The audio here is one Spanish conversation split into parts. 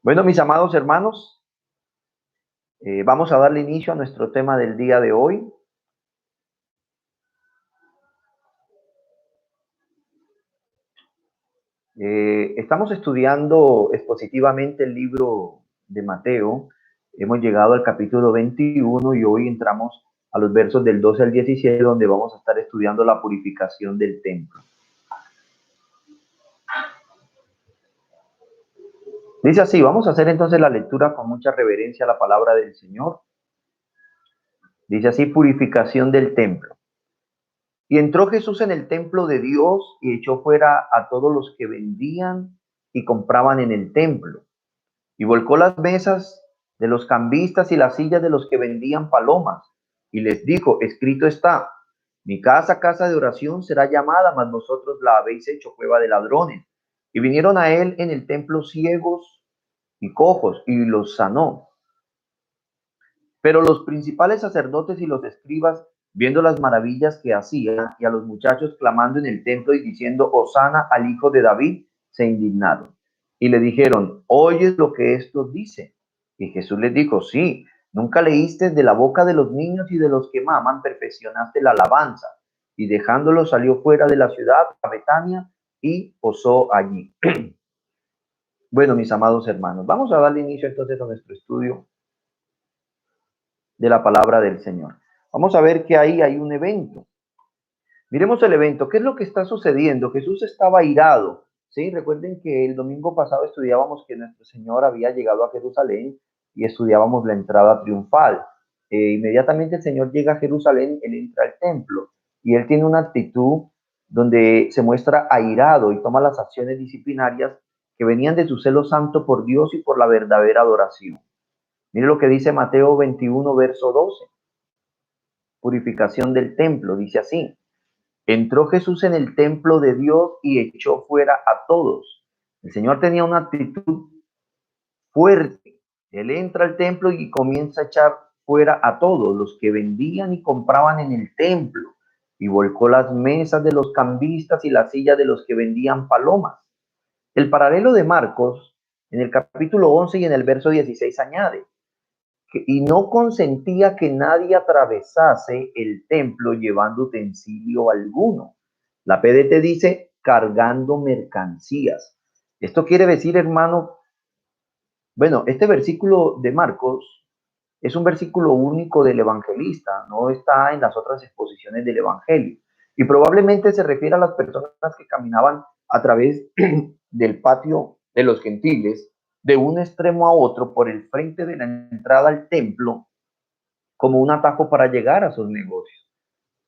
Bueno, mis amados hermanos, vamos a darle inicio a nuestro tema del día de hoy. Estamos estudiando expositivamente el libro de Mateo. Hemos llegado al capítulo 21 y hoy entramos a los versos del 12 al 17, donde vamos a estar estudiando la purificación del templo. Dice así, vamos a hacer entonces la lectura con mucha reverencia a la palabra del Señor. Dice así, purificación del templo. Y entró Jesús en el templo de Dios y echó fuera a todos los que vendían y compraban en el templo. Y volcó las mesas de los cambistas y las sillas de los que vendían palomas. Y les dijo, escrito está, mi casa, casa de oración será llamada, mas vosotros la habéis hecho cueva de ladrones. Y vinieron a él en el templo ciegos y cojos y los sanó. Pero los principales sacerdotes y los escribas, viendo las maravillas que hacía y a los muchachos clamando en el templo y diciendo, Hosana al hijo de David, se indignaron. Y le dijeron, ¿oyes lo que esto dice? Y Jesús les dijo, sí, nunca leíste de la boca de los niños y de los que maman, perfeccionaste la alabanza. Y dejándolo salió fuera de la ciudad a Betania y posó allí. Bueno, mis amados hermanos, vamos a darle inicio entonces a nuestro estudio de la palabra del Señor. Vamos a ver que ahí hay un evento. Miremos el evento. ¿Qué es lo que está sucediendo? Jesús estaba airado. ¿Sí? Recuerden que el domingo pasado estudiábamos que nuestro Señor había llegado a Jerusalén y estudiábamos la entrada triunfal. Inmediatamente el Señor llega a Jerusalén, él entra al templo y él tiene una actitud donde se muestra airado y toma las acciones disciplinarias que venían de su celo santo por Dios y por la verdadera adoración. Mire lo que dice Mateo 21, verso 12. Purificación del templo, dice así. Entró Jesús en el templo de Dios y echó fuera a todos. El Señor tenía una actitud fuerte. Él entra al templo y comienza a echar fuera a todos los que vendían y compraban en el templo. Y volcó las mesas de los cambistas y las sillas de los que vendían palomas. El paralelo de Marcos en el capítulo 11 y en el verso 16 añade, y no consentía que nadie atravesase el templo llevando utensilio alguno. La PDT dice cargando mercancías. Esto quiere decir, hermano, bueno, este versículo de Marcos es un versículo único del evangelista, no está en las otras exposiciones del evangelio. Y probablemente se refiere a las personas que caminaban a través del patio de los gentiles, de un extremo a otro, por el frente de la entrada al templo, como un atajo para llegar a sus negocios.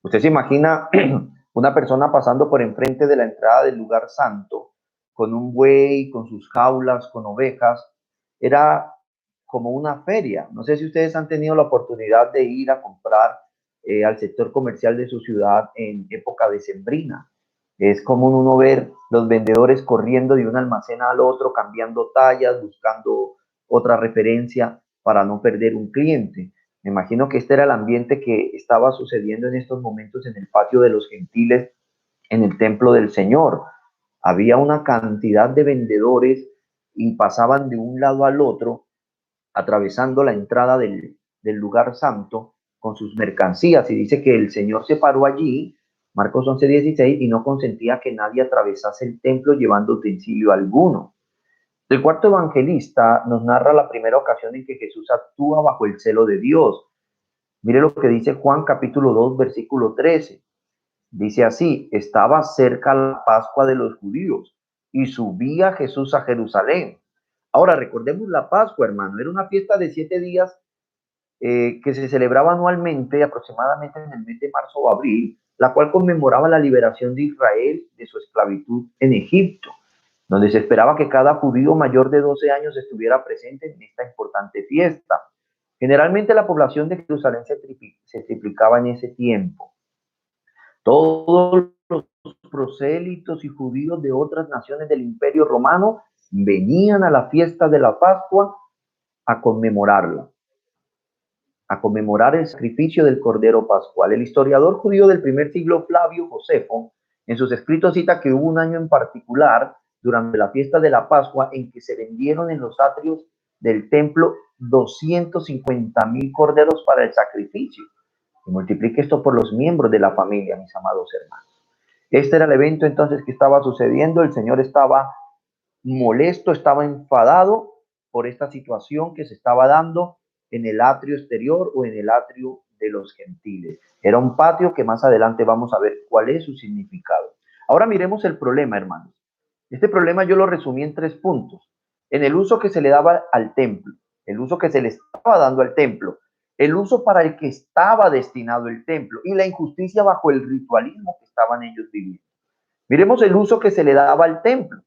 Usted se imagina una persona pasando por enfrente de la entrada del lugar santo, con un buey, con sus jaulas, con ovejas. Era como una feria. No sé si ustedes han tenido la oportunidad de ir a comprar al sector comercial de su ciudad en época decembrina. Es común uno ver los vendedores corriendo de un almacén al otro, cambiando tallas, buscando otra referencia para no perder un cliente. Me imagino que este era el ambiente que estaba sucediendo en estos momentos en el patio de los gentiles, en el templo del Señor. Había una cantidad de vendedores y pasaban de un lado al otro, atravesando la entrada del lugar santo con sus mercancías. Y dice que el Señor se paró allí, Marcos 11:16, y no consentía que nadie atravesase el templo llevando utensilio alguno. El cuarto evangelista nos narra la primera ocasión en que Jesús actúa bajo el celo de Dios. Mire lo que dice Juan capítulo 2, versículo 13. Dice así, estaba cerca la Pascua de los judíos y subía Jesús a Jerusalén. Ahora recordemos la Pascua, hermano, era una fiesta de 7 días que se celebraba anualmente, aproximadamente en el mes de marzo o abril, la cual conmemoraba la liberación de Israel de su esclavitud en Egipto, donde se esperaba que cada judío mayor de 12 años estuviera presente en esta importante fiesta. Generalmente la población de Jerusalén se triplicaba en ese tiempo. Todos los prosélitos y judíos de otras naciones del Imperio Romano venían a la fiesta de la Pascua a conmemorarla, a conmemorar el sacrificio del Cordero Pascual. El historiador judío del primer siglo, Flavio Josefo, en sus escritos cita que hubo un año en particular durante la fiesta de la Pascua, en que se vendieron en los atrios del templo 250,000 corderos para el sacrificio. Y multiplique esto por los miembros de la familia, mis amados hermanos. Este era el evento entonces que estaba sucediendo. El Señor estaba molesto, estaba enfadado por esta situación que se estaba dando en el atrio exterior o en el atrio de los gentiles. Era un patio que más adelante vamos a ver cuál es su significado. Ahora miremos el problema, hermanos. Este problema yo lo resumí en 3 puntos. En el uso que se le daba al templo, el uso que se le estaba dando al templo, el uso para el que estaba destinado el templo y la injusticia bajo el ritualismo que estaban ellos viviendo. Miremos el uso que se le daba al templo,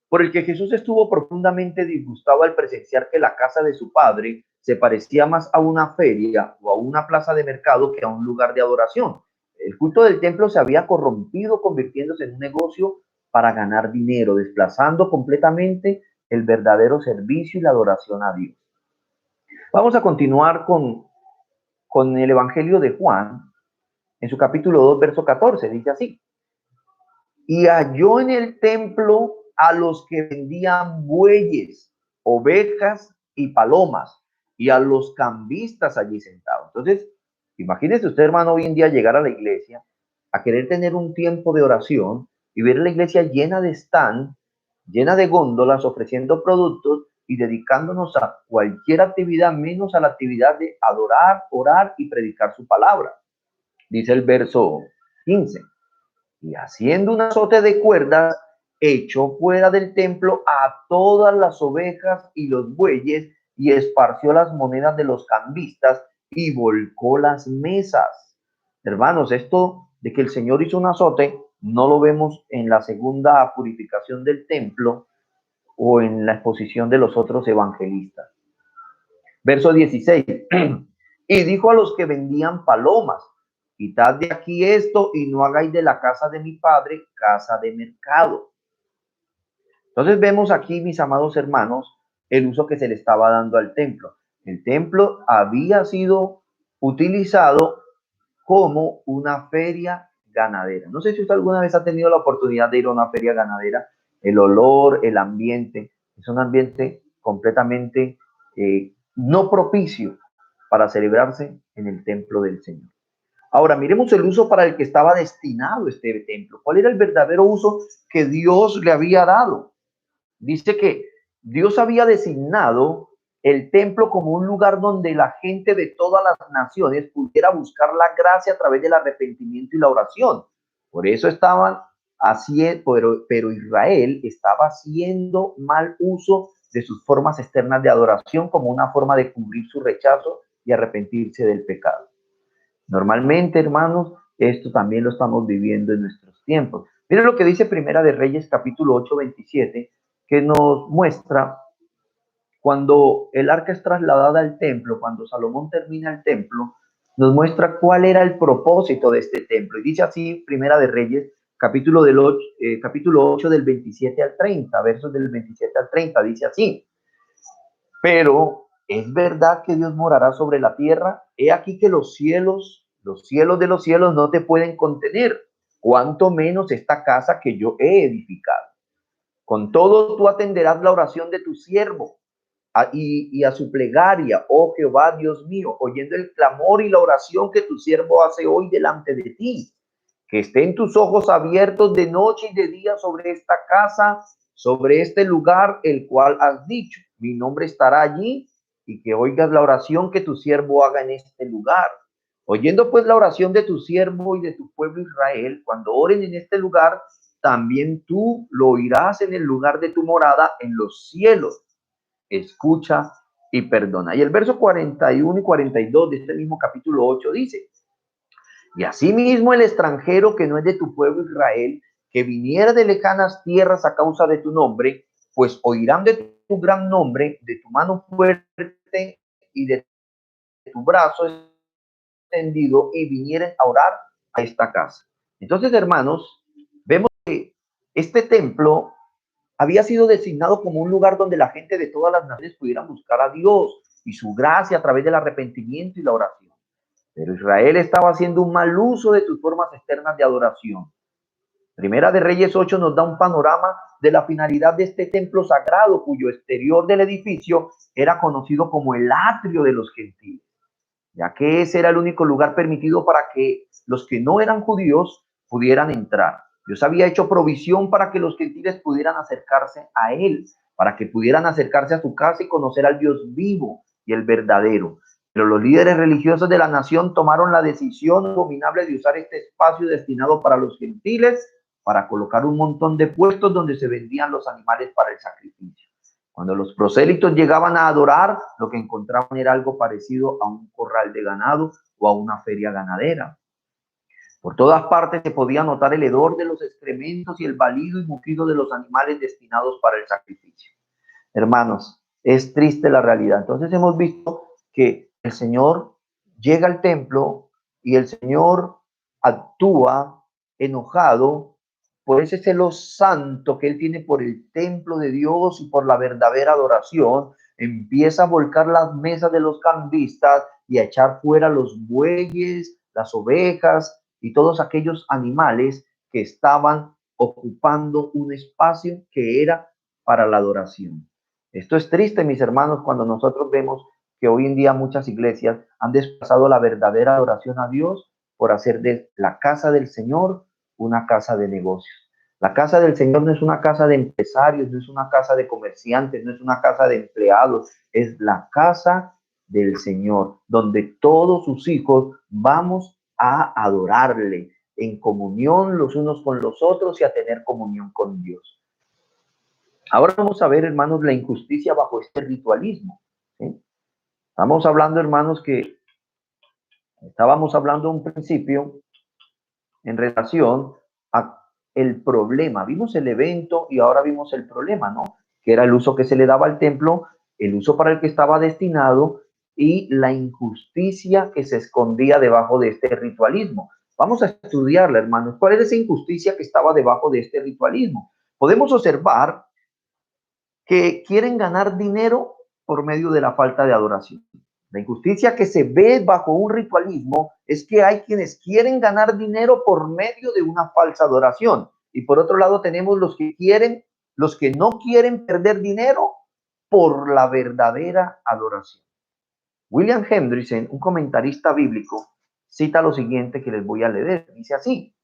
por el que Jesús estuvo profundamente disgustado al presenciar que la casa de su padre se parecía más a una feria o a una plaza de mercado que a un lugar de adoración. El culto del templo se había corrompido, convirtiéndose en un negocio para ganar dinero, desplazando completamente el verdadero servicio y la adoración a Dios. Vamos a continuar con el Evangelio de Juan, en su capítulo 2, verso 14, dice así: y halló en el templo a los que vendían bueyes, ovejas y palomas, y a los cambistas allí sentados. Entonces, imagínese usted, hermano, hoy en día llegar a la iglesia, a querer tener un tiempo de oración y ver la iglesia llena de stand, llena de góndolas, ofreciendo productos y dedicándonos a cualquier actividad menos a la actividad de adorar, orar y predicar su palabra. Dice el verso 15. Y haciendo un azote de cuerdas, echó fuera del templo a todas las ovejas y los bueyes y esparció las monedas de los cambistas y volcó las mesas. Hermanos, esto de que el Señor hizo un azote no lo vemos en la segunda purificación del templo o en la exposición de los otros evangelistas. Verso 16. Y dijo a los que vendían palomas: quitad de aquí esto y no hagáis de la casa de mi padre casa de mercado. Entonces vemos aquí, mis amados hermanos, el uso que se le estaba dando al templo. El templo había sido utilizado como una feria ganadera. No sé si usted alguna vez ha tenido la oportunidad de ir a una feria ganadera. El olor, el ambiente, es un ambiente completamente no propicio para celebrarse en el templo del Señor. Ahora, miremos el uso para el que estaba destinado este templo. ¿Cuál era el verdadero uso que Dios le había dado? Dice que Dios había designado el templo como un lugar donde la gente de todas las naciones pudiera buscar la gracia a través del arrepentimiento y la oración. Por eso estaban haciendo, pero Israel estaba haciendo mal uso de sus formas externas de adoración como una forma de cubrir su rechazo y arrepentirse del pecado. Normalmente, hermanos, esto también lo estamos viviendo en nuestros tiempos. Miren lo que dice Primera de Reyes, capítulo 8, 27, que nos muestra cuando el arca es trasladada al templo, cuando Salomón termina el templo, nos muestra cuál era el propósito de este templo. Y dice así, Primera de Reyes, capítulo 8 del 27 al 30, versos del 27 al 30, dice así: pero ¿es verdad que Dios morará sobre la tierra? He aquí que los cielos de los cielos no te pueden contener, cuanto menos esta casa que yo he edificado. Con todo tú atenderás la oración de tu siervo y a su plegaria, oh Jehová Dios mío, oyendo el clamor y la oración que tu siervo hace hoy delante de ti. Que estén tus ojos abiertos de noche y de día sobre esta casa, sobre este lugar, el cual has dicho, mi nombre estará allí, y que oigas la oración que tu siervo haga en este lugar. Oyendo pues la oración de tu siervo y de tu pueblo Israel, cuando oren en este lugar, también tú lo oirás en el lugar de tu morada en los cielos. Escucha y perdona. Y el verso 41 y 42 de este mismo capítulo 8 dice: y asimismo el extranjero que no es de tu pueblo Israel, que viniera de lejanas tierras a causa de tu nombre, pues oirán de tu gran nombre, de tu mano fuerte y de tu brazo extendido, y vinieren a orar a esta casa. Entonces, hermanos, vemos que este templo había sido designado como un lugar donde la gente de todas las naciones pudieran buscar a Dios y su gracia a través del arrepentimiento y la oración. Pero Israel estaba haciendo un mal uso de sus formas externas de adoración. Primera de Reyes 8 nos da un panorama de la finalidad de este templo sagrado, cuyo exterior del edificio era conocido como el atrio de los gentiles, ya que ese era el único lugar permitido para que los que no eran judíos pudieran entrar. Dios había hecho provisión para que los gentiles pudieran acercarse a él, para que pudieran acercarse a su casa y conocer al Dios vivo y el verdadero. Pero los líderes religiosos de la nación tomaron la decisión abominable de usar este espacio destinado para los gentiles para colocar un montón de puestos donde se vendían los animales para el sacrificio. Cuando los prosélitos llegaban a adorar, lo que encontraban era algo parecido a un corral de ganado o a una feria ganadera. Por todas partes se podía notar el hedor de los excrementos y el balido y mugido de los animales destinados para el sacrificio. Hermanos, es triste la realidad. Entonces hemos visto que el Señor llega al templo y el Señor actúa enojado por ese celo santo que él tiene por el templo de Dios y por la verdadera adoración. Empieza a volcar las mesas de los cambistas y a echar fuera los bueyes, las ovejas y todos aquellos animales que estaban ocupando un espacio que era para la adoración. Esto es triste, mis hermanos, cuando nosotros vemos que hoy en día muchas iglesias han desplazado la verdadera adoración a Dios por hacer de la casa del Señor una casa de negocios. La casa del Señor no es una casa de empresarios, no es una casa de comerciantes, no es una casa de empleados, es la casa del Señor, donde todos sus hijos vamos a adorarle en comunión los unos con los otros y a tener comunión con Dios. Ahora vamos a ver, hermanos, la injusticia bajo este ritualismo. ¿Sí? Estamos hablando, hermanos, que estábamos hablando un principio en relación a el problema. Vimos el evento y ahora vimos el problema, ¿no? Que era el uso que se le daba al templo, el uso para el que estaba destinado y la injusticia que se escondía debajo de este ritualismo. Vamos a estudiarla, hermanos. ¿Cuál es esa injusticia que estaba debajo de este ritualismo? Podemos observar que quieren ganar dinero por medio de la falta de adoración. La injusticia que se ve bajo un ritualismo es que hay quienes quieren ganar dinero por medio de una falsa adoración. Y por otro lado tenemos los que no quieren perder dinero por la verdadera adoración. William Hendrickson, un comentarista bíblico, cita lo siguiente que les voy a leer. Dice así: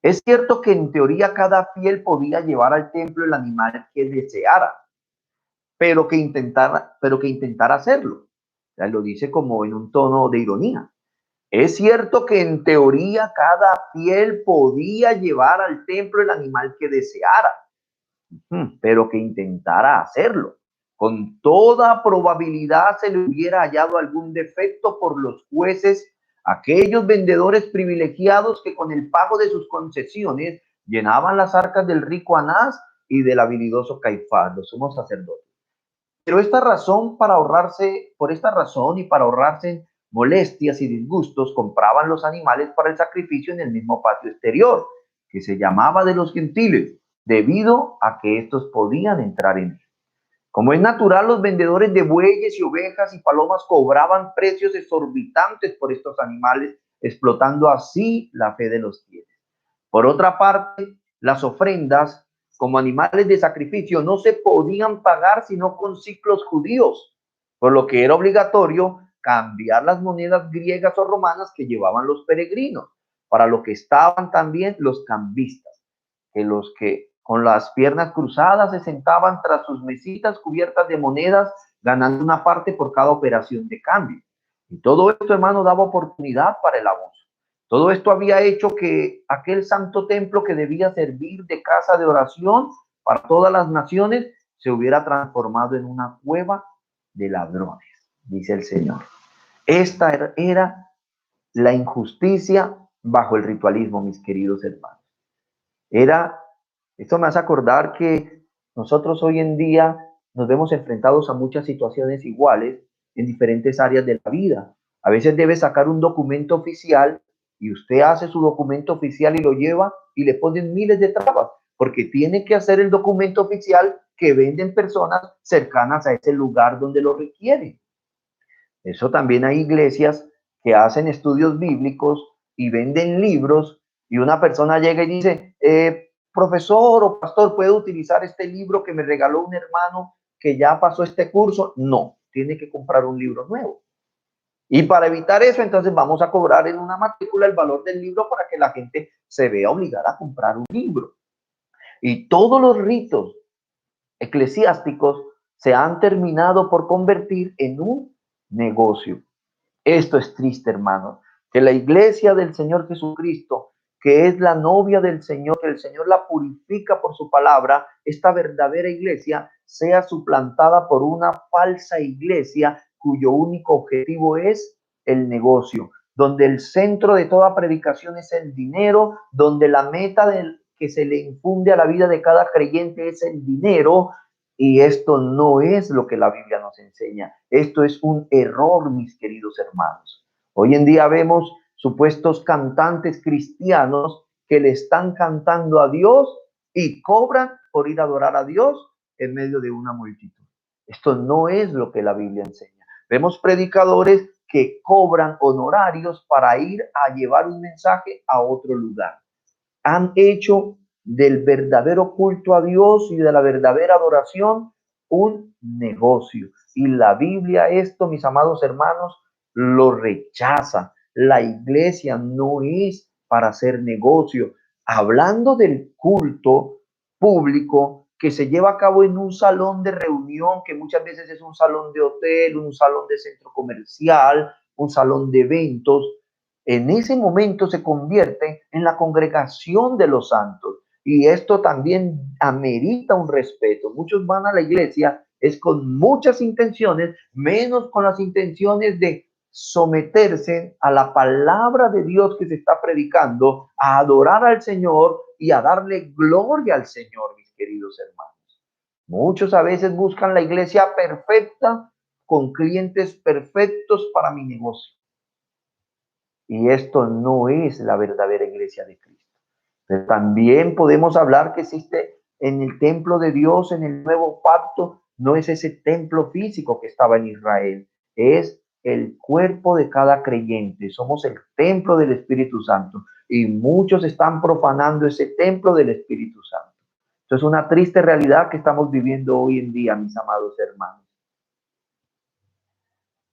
es cierto que en teoría cada fiel podía llevar al templo el animal que deseara, pero que intentara hacerlo. O sea, lo dice como en un tono de ironía. Es cierto que en teoría cada fiel podía llevar al templo el animal que deseara, pero que intentara hacerlo. Con toda probabilidad se le hubiera hallado algún defecto por los jueces, aquellos vendedores privilegiados que con el pago de sus concesiones llenaban las arcas del rico Anás y del habilidoso Caifás, los sumos sacerdotes. Pero por esta razón y para ahorrarse molestias y disgustos, compraban los animales para el sacrificio en el mismo patio exterior, que se llamaba de los gentiles, debido a que estos podían entrar en él. Como es natural, los vendedores de bueyes y ovejas y palomas cobraban precios exorbitantes por estos animales, explotando así la fe de los fieles. Por otra parte, las ofrendas como animales de sacrificio no se podían pagar sino con ciclos judíos, por lo que era obligatorio cambiar las monedas griegas o romanas que llevaban los peregrinos, para lo que estaban también los cambistas, que los que con las piernas cruzadas se sentaban tras sus mesitas cubiertas de monedas, ganando una parte por cada operación de cambio. Y todo esto, hermano, daba oportunidad para el abuso. Todo esto había hecho que aquel santo templo que debía servir de casa de oración para todas las naciones se hubiera transformado en una cueva de ladrones, dice el Señor. Esta era la injusticia bajo el ritualismo, mis queridos hermanos. Esto me hace acordar que nosotros hoy en día nos vemos enfrentados a muchas situaciones iguales en diferentes áreas de la vida. A veces debe sacar un documento oficial y usted hace su documento oficial y lo lleva y le ponen miles de trabas porque tiene que hacer el documento oficial que venden personas cercanas a ese lugar donde lo requieren. Eso también hay iglesias que hacen estudios bíblicos y venden libros y una persona llega y dice, profesor o pastor, ¿puedo utilizar este libro que me regaló un hermano que ya pasó este curso? No, tiene que comprar un libro nuevo. Y para evitar eso, entonces vamos a cobrar en una matrícula el valor del libro para que la gente se vea obligada a comprar un libro. Y todos los ritos eclesiásticos se han terminado por convertir en un negocio. Esto es triste, hermanos, que la iglesia del Señor Jesucristo, que es la novia del Señor, que el Señor la purifica por su palabra, esta verdadera iglesia sea suplantada por una falsa iglesia cuyo único objetivo es el negocio, donde el centro de toda predicación es el dinero, donde la meta que se le infunde a la vida de cada creyente es el dinero. Y esto no es lo que la Biblia nos enseña. Esto es un error, mis queridos hermanos. Hoy en día vemos supuestos cantantes cristianos que le están cantando a Dios y cobran por ir a adorar a Dios en medio de una multitud. Esto no es lo que la Biblia enseña. Vemos predicadores que cobran honorarios para ir a llevar un mensaje a otro lugar. Han hecho del verdadero culto a Dios y de la verdadera adoración un negocio. Y la Biblia esto, mis amados hermanos, lo rechaza. La iglesia no es para hacer negocio. Hablando del culto público que se lleva a cabo en un salón de reunión, que muchas veces es un salón de hotel, un salón de centro comercial, un salón de eventos, en ese momento se convierte en la congregación de los santos. Y esto también amerita un respeto. Muchos van a la iglesia es con muchas intenciones, menos con las intenciones de someterse a la palabra de Dios que se está predicando, a adorar al Señor y a darle gloria al Señor, mis queridos hermanos. Muchos a veces buscan la iglesia perfecta con clientes perfectos para mi negocio. Y esto no es la verdadera iglesia de Cristo. Pero también podemos hablar que existe en el templo de Dios, en el nuevo pacto, no es ese templo físico que estaba en Israel, es el cuerpo de cada creyente. Somos el templo del Espíritu Santo y muchos están profanando ese templo del Espíritu Santo. Esto es una triste realidad que estamos viviendo hoy en día, mis amados hermanos.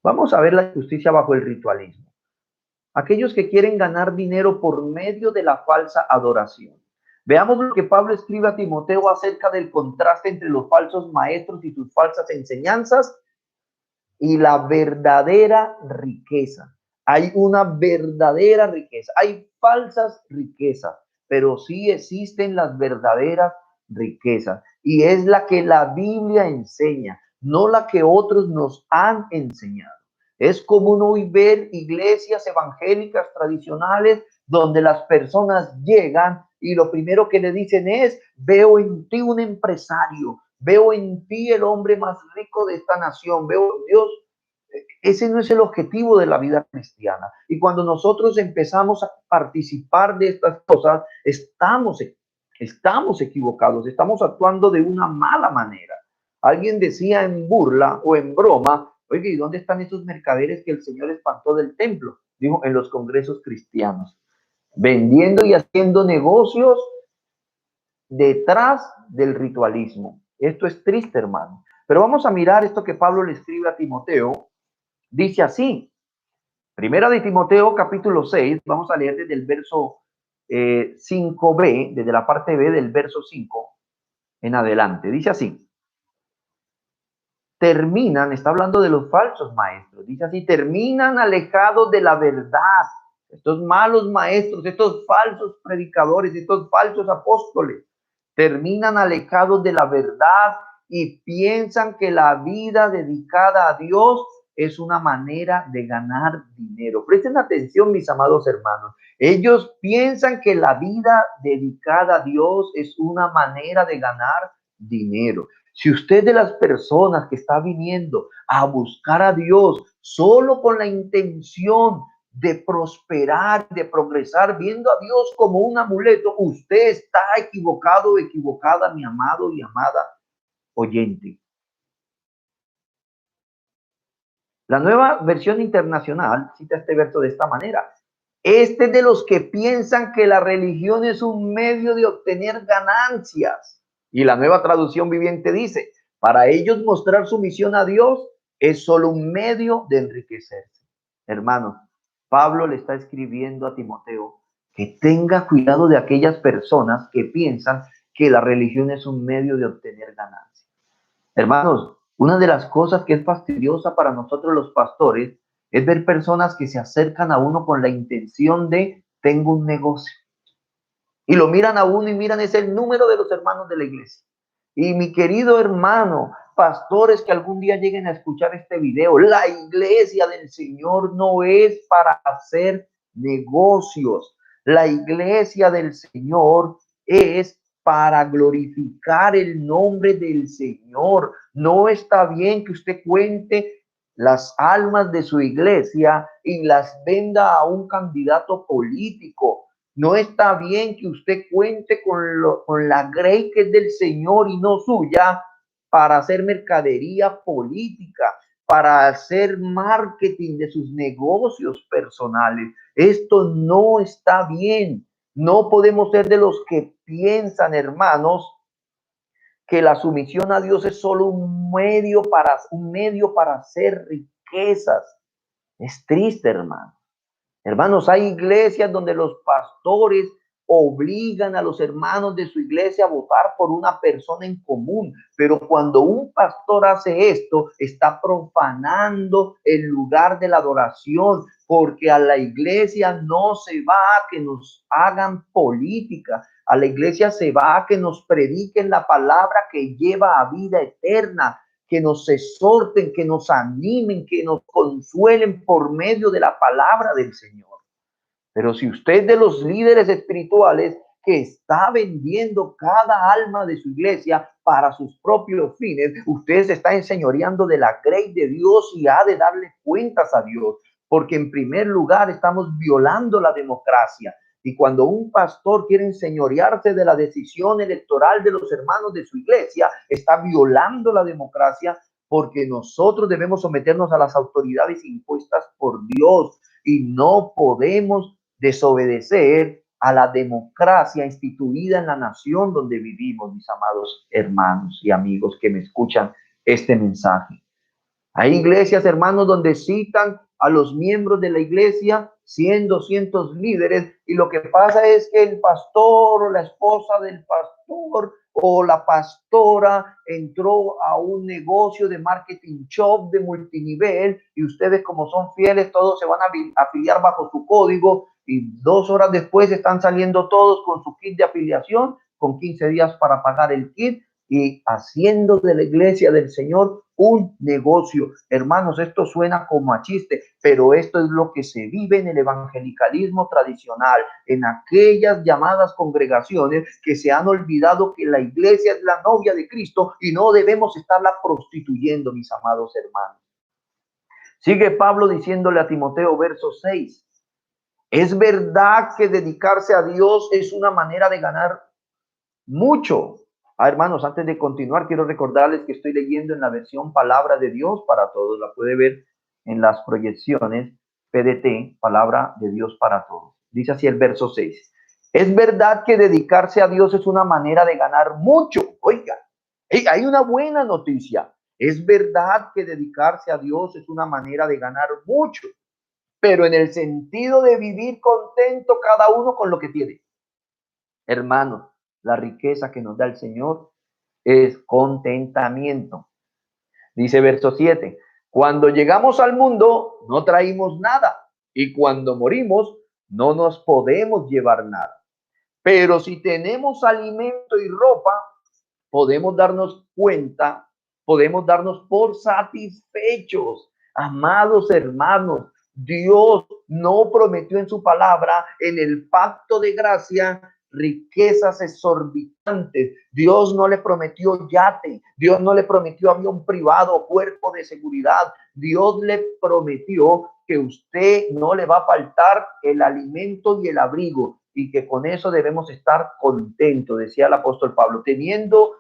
Vamos a ver la justicia bajo el ritualismo. Aquellos que quieren ganar dinero por medio de la falsa adoración. Veamos lo que Pablo escribe a Timoteo acerca del contraste entre los falsos maestros y sus falsas enseñanzas y la verdadera riqueza. Hay una verdadera riqueza, hay falsas riquezas, pero sí existen las verdaderas riquezas. Y es la que la Biblia enseña, no la que otros nos han enseñado. Es común hoy ver iglesias evangélicas tradicionales donde las personas llegan y lo primero que le dicen es: veo en ti un empresario, veo en ti el hombre más rico de esta nación, veo en Dios. Ese no es el objetivo de la vida cristiana. Y cuando nosotros empezamos a participar de estas cosas, estamos equivocados, estamos actuando de una mala manera. Alguien decía en burla o en broma: oye, ¿y dónde están esos mercaderes que el Señor espantó del templo? Dijo, en los congresos cristianos, vendiendo y haciendo negocios detrás del ritualismo. Esto es triste, hermano. Pero vamos a mirar esto que Pablo le escribe a Timoteo. Dice así, Primera de Timoteo, capítulo 6, vamos a leer desde el verso 5b, desde la parte B del verso 5 en adelante. Dice así, terminan, está hablando de los falsos maestros, dice así, terminan alejados de la verdad. Estos malos maestros, estos falsos predicadores, estos falsos apóstoles, terminan alejados de la verdad y piensan que la vida dedicada a Dios es una manera de ganar dinero. Presten atención, mis amados hermanos. Ellos piensan que la vida dedicada a Dios es una manera de ganar dinero. Si usted de las personas que está viniendo a buscar a Dios solo con la intención de prosperar, de progresar, viendo a Dios como un amuleto, usted está equivocado o equivocada, mi amado y amada oyente. La nueva versión internacional cita este verso de esta manera: Este es de los que piensan que la religión es un medio de obtener ganancias. Y la Nueva Traducción Viviente dice, para ellos mostrar su misión a Dios es solo un medio de enriquecerse. Hermanos, Pablo le está escribiendo a Timoteo que tenga cuidado de aquellas personas que piensan que la religión es un medio de obtener ganancias. Hermanos, una de las cosas que es fastidiosa para nosotros los pastores es ver personas que se acercan a uno con la intención de tengo un negocio. Y lo miran a uno y miran es el número de los hermanos de la iglesia. Y mi querido hermano, pastores que algún día lleguen a escuchar este video, la iglesia del Señor no es para hacer negocios. La iglesia del Señor es para glorificar el nombre del Señor. No está bien que usted cuente las almas de su iglesia y las venda a un candidato político. No está bien que usted cuente con la grey que es del Señor y no suya para hacer mercadería política, para hacer marketing de sus negocios personales. Esto no está bien. No podemos ser de los que piensan, hermanos, que la sumisión a Dios es solo un medio para hacer riquezas. Es triste, hermano. Hermanos, hay iglesias donde los pastores obligan a los hermanos de su iglesia a votar por una persona en común, pero cuando un pastor hace esto, está profanando el lugar de la adoración, porque a la iglesia no se va a que nos hagan política, a la iglesia se va a que nos prediquen la palabra que lleva a vida eterna, que nos exhorten, que nos animen, que nos consuelen por medio de la palabra del Señor. Pero si usted de los líderes espirituales que está vendiendo cada alma de su iglesia para sus propios fines, usted se está enseñoreando de la grey de Dios y ha de darle cuentas a Dios, porque en primer lugar estamos violando la democracia. Y cuando un pastor quiere enseñorearse de la decisión electoral de los hermanos de su iglesia, está violando la democracia, porque nosotros debemos someternos a las autoridades impuestas por Dios y no podemos desobedecer a la democracia instituida en la nación donde vivimos, mis amados hermanos y amigos que me escuchan este mensaje. Hay iglesias, hermanos, donde citan a los miembros de la iglesia, 100, 200 líderes, y lo que pasa es que el pastor o la esposa del pastor o la pastora entró a un negocio de marketing shop de multinivel y ustedes, como son fieles, todos se van a afiliar bajo su código y 2 horas después están saliendo todos con su kit de afiliación, con 15 días para pagar el kit y haciendo de la iglesia del Señor un negocio. Hermanos, esto suena como a chiste, pero esto es lo que se vive en el evangelicalismo tradicional, en aquellas llamadas congregaciones que se han olvidado que la iglesia es la novia de Cristo y no debemos estarla prostituyendo, mis amados hermanos. Sigue Pablo diciéndole a Timoteo, verso 6. Es verdad que dedicarse a Dios es una manera de ganar mucho. Hermanos, antes de continuar, quiero recordarles que estoy leyendo en la versión Palabra de Dios para Todos. La puede ver en las proyecciones PDT, Palabra de Dios para Todos. Dice así el verso 6. Es verdad que dedicarse a Dios es una manera de ganar mucho. Oiga, hay una buena noticia. Es verdad que dedicarse a Dios es una manera de ganar mucho, pero en el sentido de vivir contento cada uno con lo que tiene. Hermanos, la riqueza que nos da el Señor es contentamiento. Dice verso 7, cuando llegamos al mundo no traímos nada y cuando morimos no nos podemos llevar nada. Pero si tenemos alimento y ropa, podemos darnos por satisfechos. Amados hermanos, Dios no prometió en su palabra, en el pacto de gracia, riquezas exorbitantes. Dios no le prometió yate, Dios no le prometió avión privado, cuerpo de seguridad. Dios le prometió que usted no le va a faltar el alimento y el abrigo y que con eso debemos estar contentos, decía el apóstol Pablo. Teniendo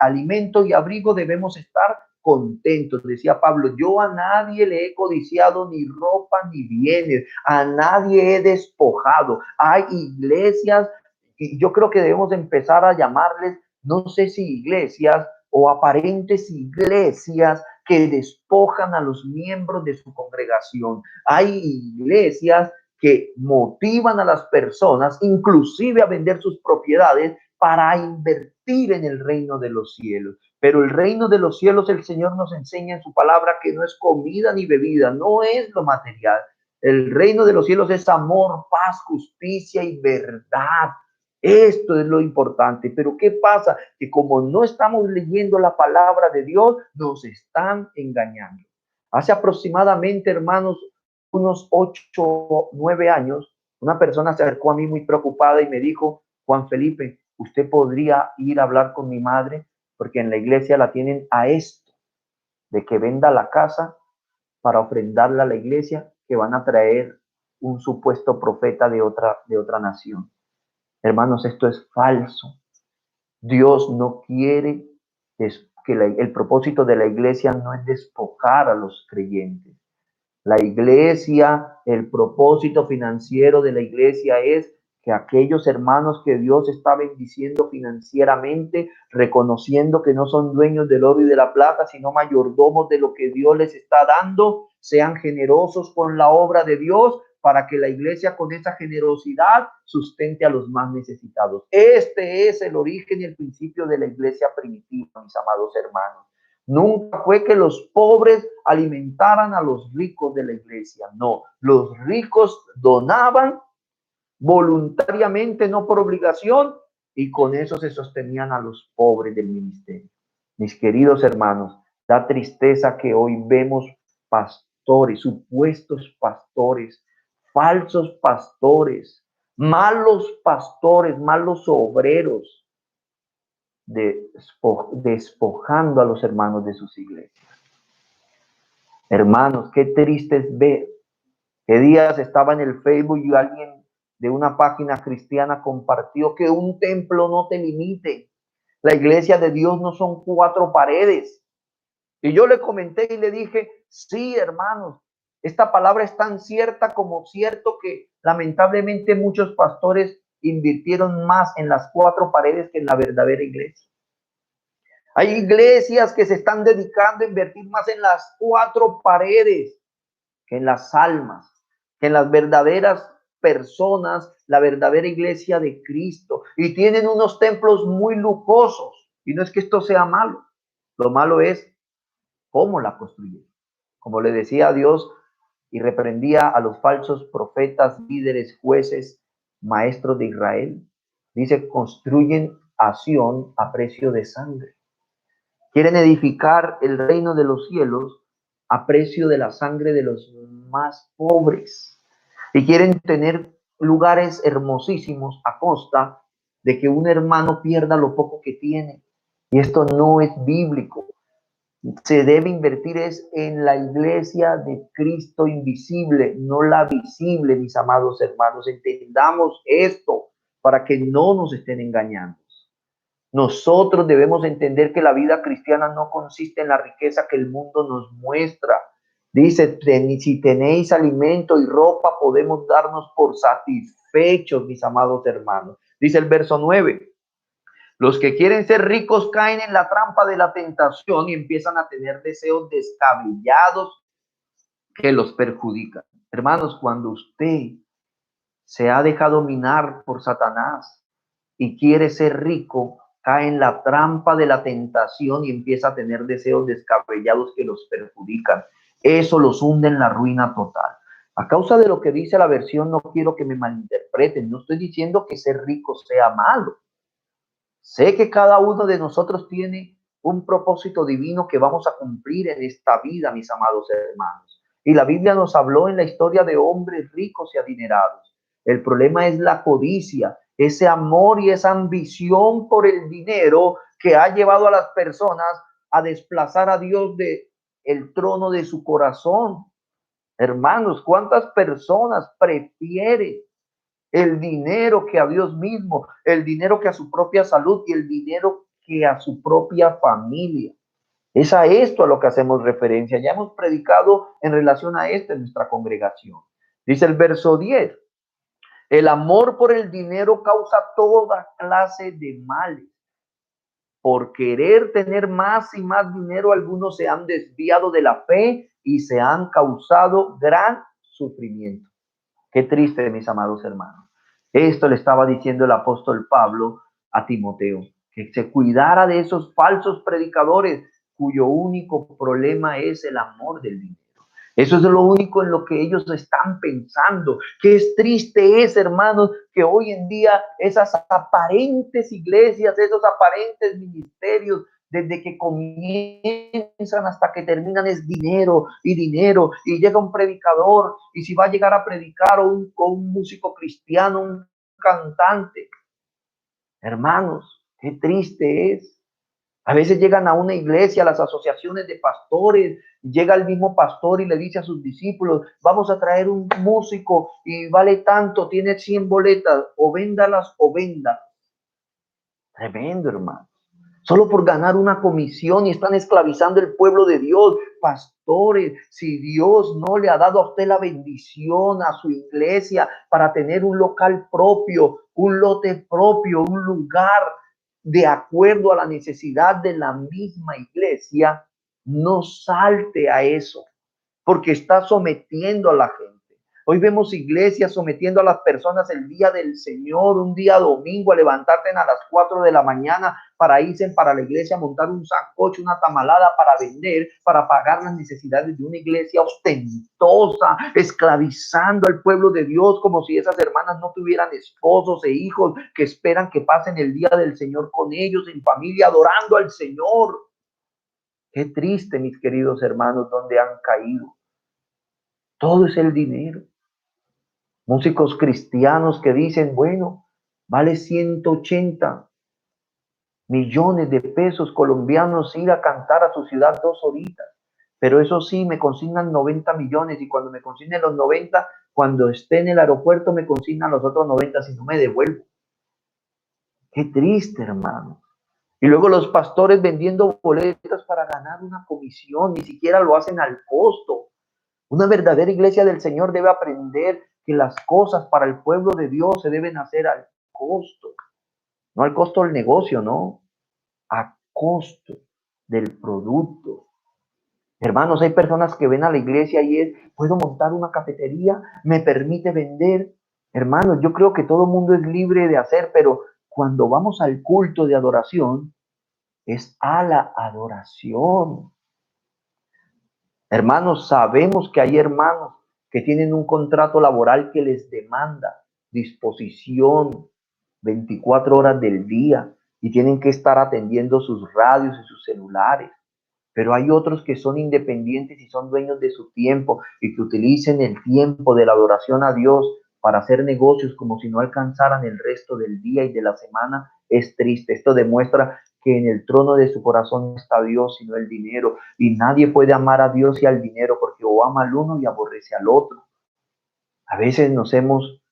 alimento y abrigo debemos estar contentos. Decía Pablo, yo a nadie le he codiciado ni ropa ni bienes, a nadie he despojado. Hay iglesias, y yo creo que debemos empezar a llamarles, no sé si iglesias o aparentes iglesias que despojan a los miembros de su congregación. Hay iglesias que motivan a las personas, inclusive a vender sus propiedades para invertir en el reino de los cielos. Pero el reino de los cielos, el Señor nos enseña en su palabra que no es comida ni bebida, no es lo material. El reino de los cielos es amor, paz, justicia y verdad. Esto es lo importante. Pero ¿qué pasa? Que como no estamos leyendo la palabra de Dios, nos están engañando. Hace aproximadamente, hermanos, unos 8 o 9 años, una persona se acercó a mí muy preocupada y me dijo, Juan Felipe, ¿usted podría ir a hablar con mi madre? Porque en la iglesia la tienen a esto, de que venda la casa para ofrendarla a la iglesia, que van a traer un supuesto profeta de otra nación. Hermanos, esto es falso. Dios no quiere que el propósito de la iglesia no es despojar a los creyentes. La iglesia, el propósito financiero de la iglesia es que aquellos hermanos que Dios está bendiciendo financieramente, reconociendo que no son dueños del oro y de la plata, sino mayordomos de lo que Dios les está dando, sean generosos con la obra de Dios para que la iglesia con esa generosidad sustente a los más necesitados. Este es el origen y el principio de la iglesia primitiva, mis amados hermanos. Nunca fue que los pobres alimentaran a los ricos de la iglesia. No, los ricos donaban voluntariamente, no por obligación, y con eso se sostenían a los pobres del ministerio. Mis queridos hermanos, da tristeza que hoy vemos pastores, supuestos pastores, falsos pastores, malos obreros, despojando a los hermanos de sus iglesias. Hermanos, qué triste es ver. Que días estaba en el Facebook y alguien de una página cristiana compartió que un templo no te limite. La iglesia de Dios no son 4 paredes. Y yo le comenté y le dije, sí, hermanos, esta palabra es tan cierta como cierto que lamentablemente muchos pastores invirtieron más en las 4 paredes que en la verdadera iglesia. Hay iglesias que se están dedicando a invertir más en las 4 paredes que en las almas, que en las verdaderas personas, la verdadera iglesia de Cristo. Y tienen unos templos muy lujosos. Y no es que esto sea malo. Lo malo es cómo la construyeron. Como le decía a Dios y reprendía a los falsos profetas, líderes, jueces, maestros de Israel. Dice, construyen a Sión a precio de sangre. Quieren edificar el reino de los cielos a precio de la sangre de los más pobres. Y quieren tener lugares hermosísimos a costa de que un hermano pierda lo poco que tiene. Y esto no es bíblico. Se debe invertir es en la iglesia de Cristo invisible, no la visible, mis amados hermanos. Entendamos esto para que no nos estén engañando. Nosotros debemos entender que la vida cristiana no consiste en la riqueza que el mundo nos muestra. Dice, si tenéis alimento y ropa, podemos darnos por satisfechos, mis amados hermanos. Dice el verso 9. Los que quieren ser ricos caen en la trampa de la tentación y empiezan a tener deseos descabellados que los perjudican. Hermanos, cuando usted se ha dejado minar por Satanás y quiere ser rico, cae en la trampa de la tentación y empieza a tener deseos descabellados que los perjudican. Eso los hunde en la ruina total. A causa de lo que dice la versión, no quiero que me malinterpreten. No estoy diciendo que ser rico sea malo. Sé que cada uno de nosotros tiene un propósito divino que vamos a cumplir en esta vida, mis amados hermanos. Y la Biblia nos habló en la historia de hombres ricos y adinerados. El problema es la codicia, ese amor y esa ambición por el dinero que ha llevado a las personas a desplazar a Dios de el trono de su corazón. Hermanos, ¿cuántas personas prefieren el dinero que a Dios mismo, el dinero que a su propia salud y el dinero que a su propia familia? Es a esto a lo que hacemos referencia. Ya hemos predicado en relación a esto en nuestra congregación. Dice el verso 10: el amor por el dinero causa toda clase de males. Por querer tener más y más dinero, algunos se han desviado de la fe y se han causado gran sufrimiento. Qué triste, mis amados hermanos. Esto le estaba diciendo el apóstol Pablo a Timoteo, que se cuidara de esos falsos predicadores cuyo único problema es el amor del dinero. Eso es lo único en lo que ellos están pensando. Qué es triste es, hermanos, que hoy en día esas aparentes iglesias, esos aparentes ministerios, desde que comienzan hasta que terminan es dinero y dinero, y llega un predicador, y si va a llegar a predicar, o un músico cristiano, un cantante. Hermanos, qué triste es. A veces llegan a una iglesia, a las asociaciones de pastores, llega el mismo pastor y le dice a sus discípulos: vamos a traer un músico y vale tanto, tiene 100 boletas, o véndalas o véndalas. Tremendo, hermano. Solo por ganar una comisión, y están esclavizando el pueblo de Dios. Pastores, si Dios no le ha dado a usted la bendición a su iglesia para tener un local propio, un lote propio, un lugar de acuerdo a la necesidad de la misma iglesia, no salte a eso, porque está sometiendo a la gente. Hoy vemos iglesias sometiendo a las personas el día del Señor, un día domingo, a levantarte a las 4 de la mañana para irse para la iglesia, a montar un sancocho, una tamalada para vender, para pagar las necesidades de una iglesia ostentosa, esclavizando al pueblo de Dios como si esas hermanas no tuvieran esposos e hijos que esperan que pasen el día del Señor con ellos en familia, adorando al Señor. Qué triste, mis queridos hermanos, donde han caído. Todo es el dinero. Músicos cristianos que dicen: bueno, vale 180 millones de pesos colombianos ir a cantar a su ciudad 2 horitas. Pero eso sí, me consignan 90 millones, y cuando me consignen los 90, cuando esté en el aeropuerto me consignan los otros 90, si no me devuelvo. Qué triste, hermano. Y luego los pastores vendiendo boletas para ganar una comisión, ni siquiera lo hacen al costo. Una verdadera iglesia del Señor debe aprender que las cosas para el pueblo de Dios se deben hacer al costo, no al costo del negocio, no, a costo del producto. Hermanos, hay personas que ven a la iglesia y es: puedo montar una cafetería, me permite vender. Hermanos, yo creo que todo el mundo es libre de hacer, pero cuando vamos al culto de adoración, es a la adoración. Hermanos, sabemos que hay hermanos que tienen un contrato laboral que les demanda disposición 24 horas del día y tienen que estar atendiendo sus radios y sus celulares. Pero hay otros que son independientes y son dueños de su tiempo, y que utilicen el tiempo de la adoración a Dios para hacer negocios como si no alcanzaran el resto del día y de la semana. Es triste. Esto demuestra que en el trono de su corazón no está Dios, sino el dinero. Y nadie puede amar a Dios y al dinero, porque o ama al uno y aborrece al otro. A veces nos hemos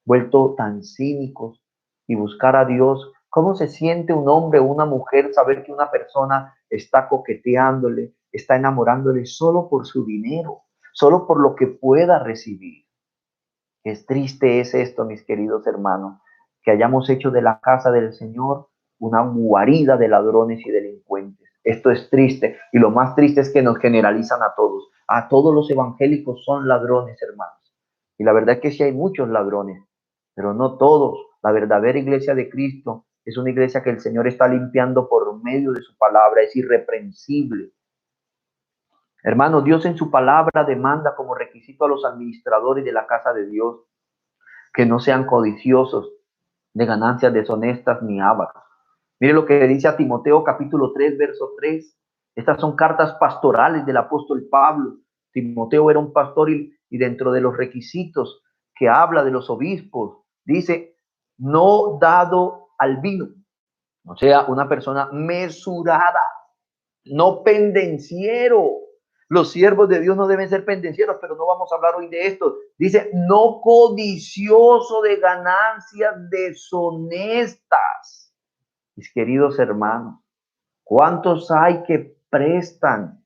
vuelto tan cínicos y buscar a Dios. ¿Cómo se siente un hombre o una mujer saber que una persona está coqueteándole, está enamorándole solo por su dinero, solo por lo que pueda recibir? Es triste es esto, mis queridos hermanos, que hayamos hecho de la casa del Señor una guarida de ladrones y delincuentes. Esto es triste, y lo más triste es que nos generalizan a todos. A todos los evangélicos son ladrones, hermanos. Y la verdad es que sí hay muchos ladrones, pero no todos. La verdadera iglesia de Cristo es una iglesia que el Señor está limpiando por medio de su palabra, es irreprensible. Hermanos, Dios en su palabra demanda como requisito a los administradores de la casa de Dios que no sean codiciosos de ganancias deshonestas ni ávaros. Mire lo que dice a Timoteo capítulo 3, verso 3. Estas son cartas pastorales del apóstol Pablo. Timoteo era un pastor, y dentro de los requisitos que habla de los obispos, dice: no dado al vino, o sea, una persona mesurada, no pendenciero. Los siervos de Dios no deben ser pendencieros, pero no vamos a hablar hoy de esto. Dice: no codicioso de ganancias deshonestas. Mis queridos hermanos, ¿cuántos hay que prestan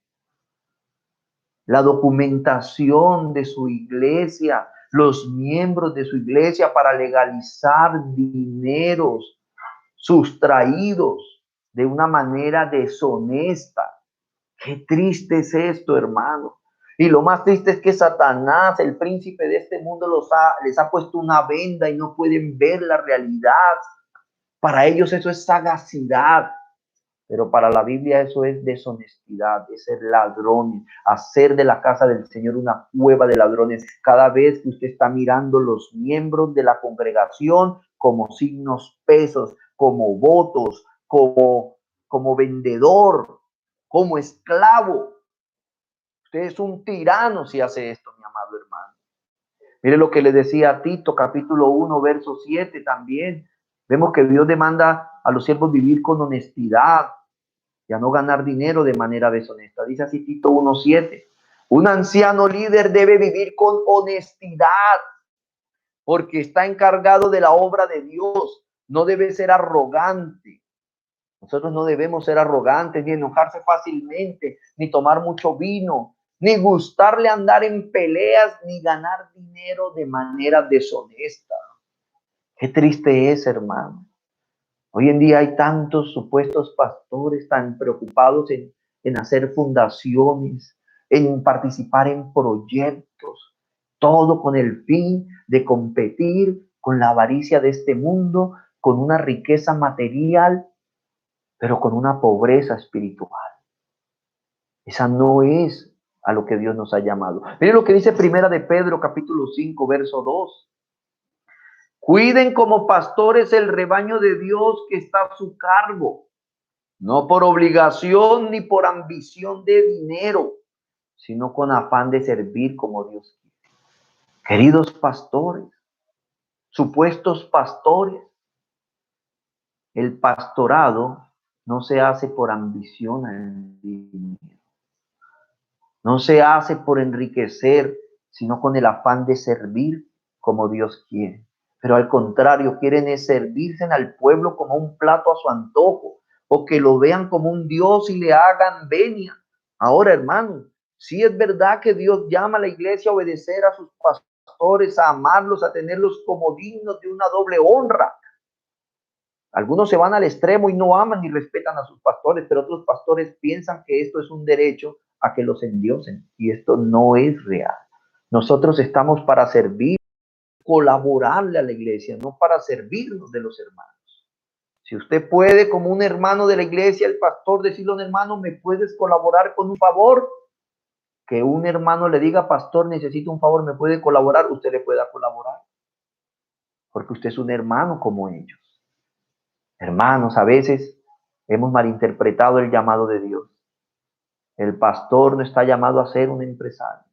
la documentación de su iglesia, los miembros de su iglesia, para legalizar dineros sustraídos de una manera deshonesta. Qué triste es esto, hermano. Y lo más triste es que Satanás, el príncipe de este mundo, les ha puesto una venda y no pueden ver la realidad. Para ellos eso es sagacidad, pero para la Biblia eso es deshonestidad, es ser ladrones, hacer de la casa del Señor una cueva de ladrones. Cada vez que usted está mirando los miembros de la congregación como signos pesos, como votos, como vendedor, como esclavo, usted es un tirano si hace esto, mi amado hermano. Mire lo que le decía a Tito, capítulo 1, verso 7 también. Vemos que Dios demanda a los siervos vivir con honestidad y a no ganar dinero de manera deshonesta. Dice así Tito 1:7. Un anciano líder debe vivir con honestidad porque está encargado de la obra de Dios. No debe ser arrogante. Nosotros no debemos ser arrogantes, ni enojarse fácilmente, ni tomar mucho vino, ni gustarle andar en peleas, ni ganar dinero de manera deshonesta. Qué triste es, hermano. Hoy en día hay tantos supuestos pastores tan preocupados en hacer fundaciones, en participar en proyectos, todo con el fin de competir con la avaricia de este mundo, con una riqueza material, pero con una pobreza espiritual. Esa no es a lo que Dios nos ha llamado. Mire lo que dice Primera de Pedro, capítulo 5, verso 2. Cuiden como pastores el rebaño de Dios que está a su cargo, no por obligación ni por ambición de dinero, sino con afán de servir como Dios quiere. Queridos pastores, supuestos pastores, el pastorado no se hace por ambición al dinero, no se hace por enriquecer, sino con el afán de servir como Dios quiere. Pero al contrario, quieren es servirse al pueblo como un plato a su antojo, o que lo vean como un Dios y le hagan venia. Ahora, hermano, sí es verdad que Dios llama a la iglesia a obedecer a sus pastores, a amarlos, a tenerlos como dignos de una doble honra. Algunos se van al extremo y no aman ni respetan a sus pastores, pero otros pastores piensan que esto es un derecho a que los endiosen, y esto no es real. Nosotros estamos para servir, colaborarle a la iglesia, no para servirnos de los hermanos. Si usted puede, como un hermano de la iglesia, el pastor, decirle a un hermano, ¿me puedes colaborar con un favor? Que un hermano le diga, pastor, necesito un favor, ¿me puede colaborar? Usted le pueda colaborar, porque usted es un hermano como ellos. Hermanos, a veces hemos malinterpretado el llamado de Dios. El pastor no está llamado a ser un empresario.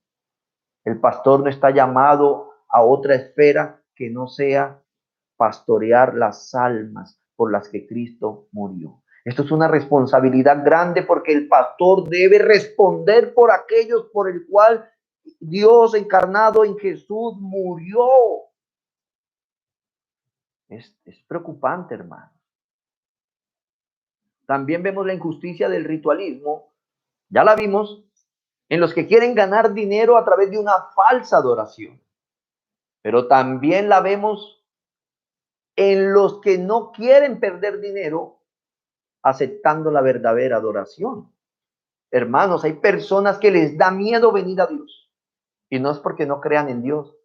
El pastor no está llamado a otra esfera que no sea pastorear las almas por las que Cristo murió. Esto es una responsabilidad grande porque el pastor debe responder por aquellos por el cual Dios encarnado en Jesús murió. Es preocupante, hermano. También vemos la injusticia del ritualismo. Ya la vimos en los que quieren ganar dinero a través de una falsa adoración. Pero también la vemos en los que no quieren perder dinero aceptando la verdadera adoración. Hermanos, hay personas que les da miedo venir a Dios. Y no es porque no crean en Dios,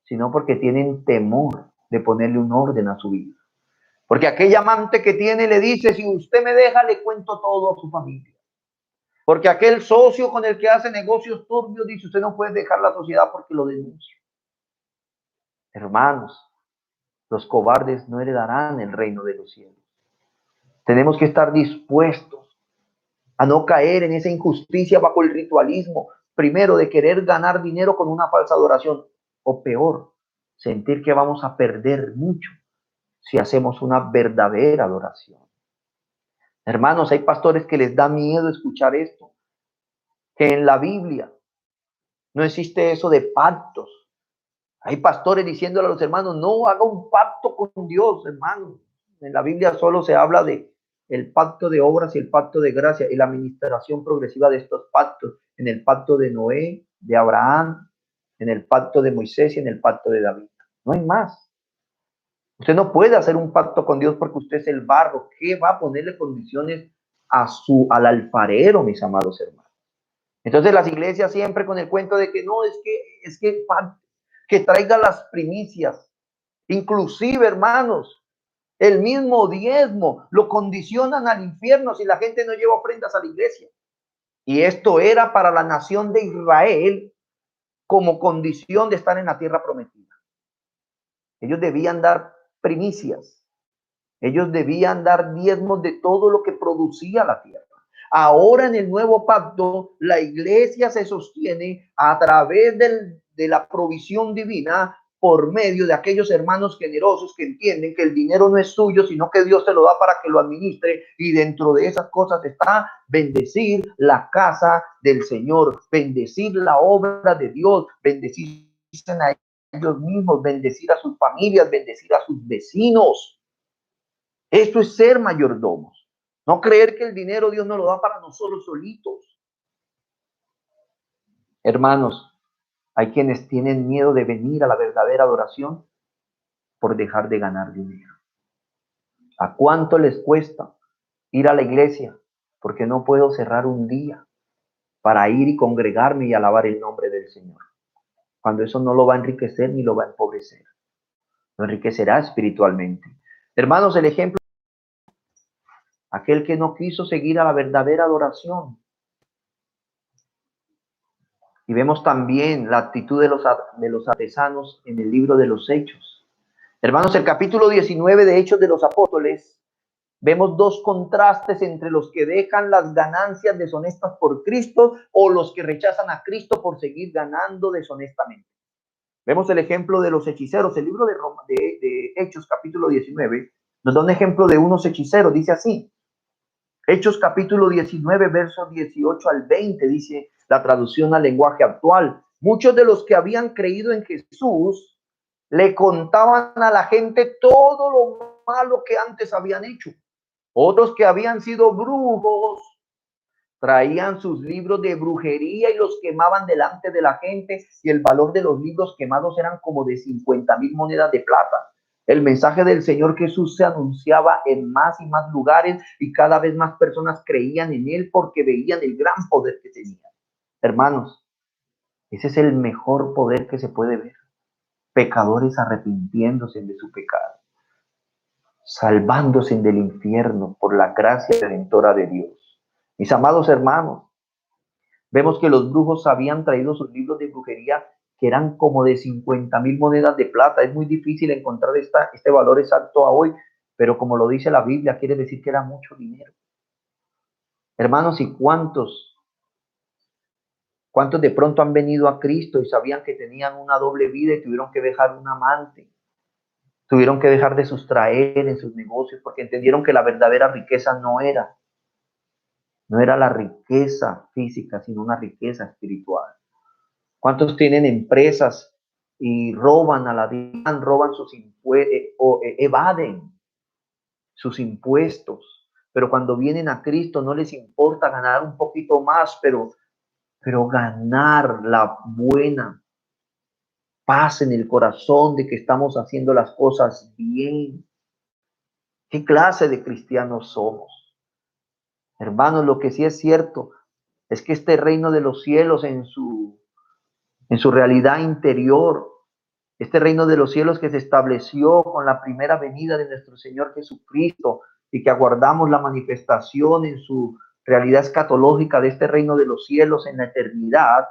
sino porque tienen temor de ponerle un orden a su vida. Porque aquel amante que tiene le dice, si usted me deja, le cuento todo a su familia. Porque aquel socio con el que hace negocios turbios dice, usted no puede dejar la sociedad porque lo denuncia. Hermanos, los cobardes no heredarán el reino de los cielos. Tenemos que estar dispuestos a no caer en esa injusticia bajo el ritualismo, primero de querer ganar dinero con una falsa adoración, o peor, sentir que vamos a perder mucho si hacemos una verdadera adoración. Hermanos, hay pastores que les da miedo escuchar esto, que en la Biblia no existe eso de pactos. Hay pastores diciéndole a los hermanos, no haga un pacto con Dios, hermano. En la Biblia solo se habla de el pacto de obras y el pacto de gracia y la administración progresiva de estos pactos en el pacto de Noé, de Abraham, en el pacto de Moisés y en el pacto de David. No hay más. Usted no puede hacer un pacto con Dios porque usted es el barro. ¿Qué va a ponerle condiciones al alfarero, mis amados hermanos? Entonces las iglesias siempre con el cuento de que no, que traiga las primicias. Inclusive, hermanos, el mismo diezmo lo condicionan al infierno si la gente no lleva ofrendas a la iglesia. Y esto era para la nación de Israel como condición de estar en la tierra prometida. Ellos debían dar primicias. Ellos debían dar diezmos de todo lo que producía la tierra. Ahora en el nuevo pacto, la iglesia se sostiene a través de la provisión divina por medio de aquellos hermanos generosos que entienden que el dinero no es suyo, sino que Dios se lo da para que lo administre, y dentro de esas cosas está bendecir la casa del Señor, bendecir la obra de Dios, bendecir a ellos mismos, bendecir a sus familias, bendecir a sus vecinos. Esto es ser mayordomos. No creer que el dinero Dios nos lo da para nosotros solitos. Hermanos, hay quienes tienen miedo de venir a la verdadera adoración por dejar de ganar dinero. ¿A cuánto les cuesta ir a la iglesia? Porque no puedo cerrar un día para ir y congregarme y alabar el nombre del Señor. Cuando eso no lo va a enriquecer ni lo va a empobrecer. Lo enriquecerá espiritualmente. Hermanos, el ejemplo, aquel que no quiso seguir a la verdadera adoración. Y vemos también la actitud de los artesanos en el libro de los Hechos. Hermanos, el capítulo 19 de Hechos de los Apóstoles, vemos dos contrastes entre los que dejan las ganancias deshonestas por Cristo o los que rechazan a Cristo por seguir ganando deshonestamente. Vemos el ejemplo de los hechiceros. El libro de Hechos, capítulo 19, nos da un ejemplo de unos hechiceros. Dice así, Hechos capítulo 19, versos 18 al 20, dice la traducción al lenguaje actual. Muchos de los que habían creído en Jesús le contaban a la gente todo lo malo que antes habían hecho. Otros que habían sido brujos traían sus libros de brujería y los quemaban delante de la gente, y el valor de los libros quemados eran como de 50,000 monedas de plata. El mensaje del Señor Jesús se anunciaba en más y más lugares y cada vez más personas creían en él porque veían el gran poder que tenía. Hermanos, ese es el mejor poder que se puede ver. Pecadores arrepintiéndose de su pecado, salvándose del infierno por la gracia redentora de Dios. Mis amados hermanos, vemos que los brujos habían traído sus libros de brujería que eran como de 50,000 monedas de plata. Es muy difícil encontrar este valor exacto a hoy, pero como lo dice la Biblia, quiere decir que era mucho dinero. Hermanos, ¿y cuántos de pronto han venido a Cristo y sabían que tenían una doble vida y tuvieron que dejar un amante? Tuvieron que dejar de sustraer en sus negocios porque entendieron que la verdadera riqueza no era la riqueza física, sino una riqueza espiritual. ¿Cuántos tienen empresas y roban a la DIAN, roban sus impuestos o evaden sus impuestos? Pero cuando vienen a Cristo no les importa ganar un poquito más, pero ganar la buena paz en el corazón de que estamos haciendo las cosas bien. ¿Qué clase de cristianos somos? Hermanos, lo que sí es cierto es que este reino de los cielos en su realidad interior, este reino de los cielos que se estableció con la primera venida de nuestro Señor Jesucristo y que aguardamos la manifestación en su realidad escatológica de este reino de los cielos en la eternidad,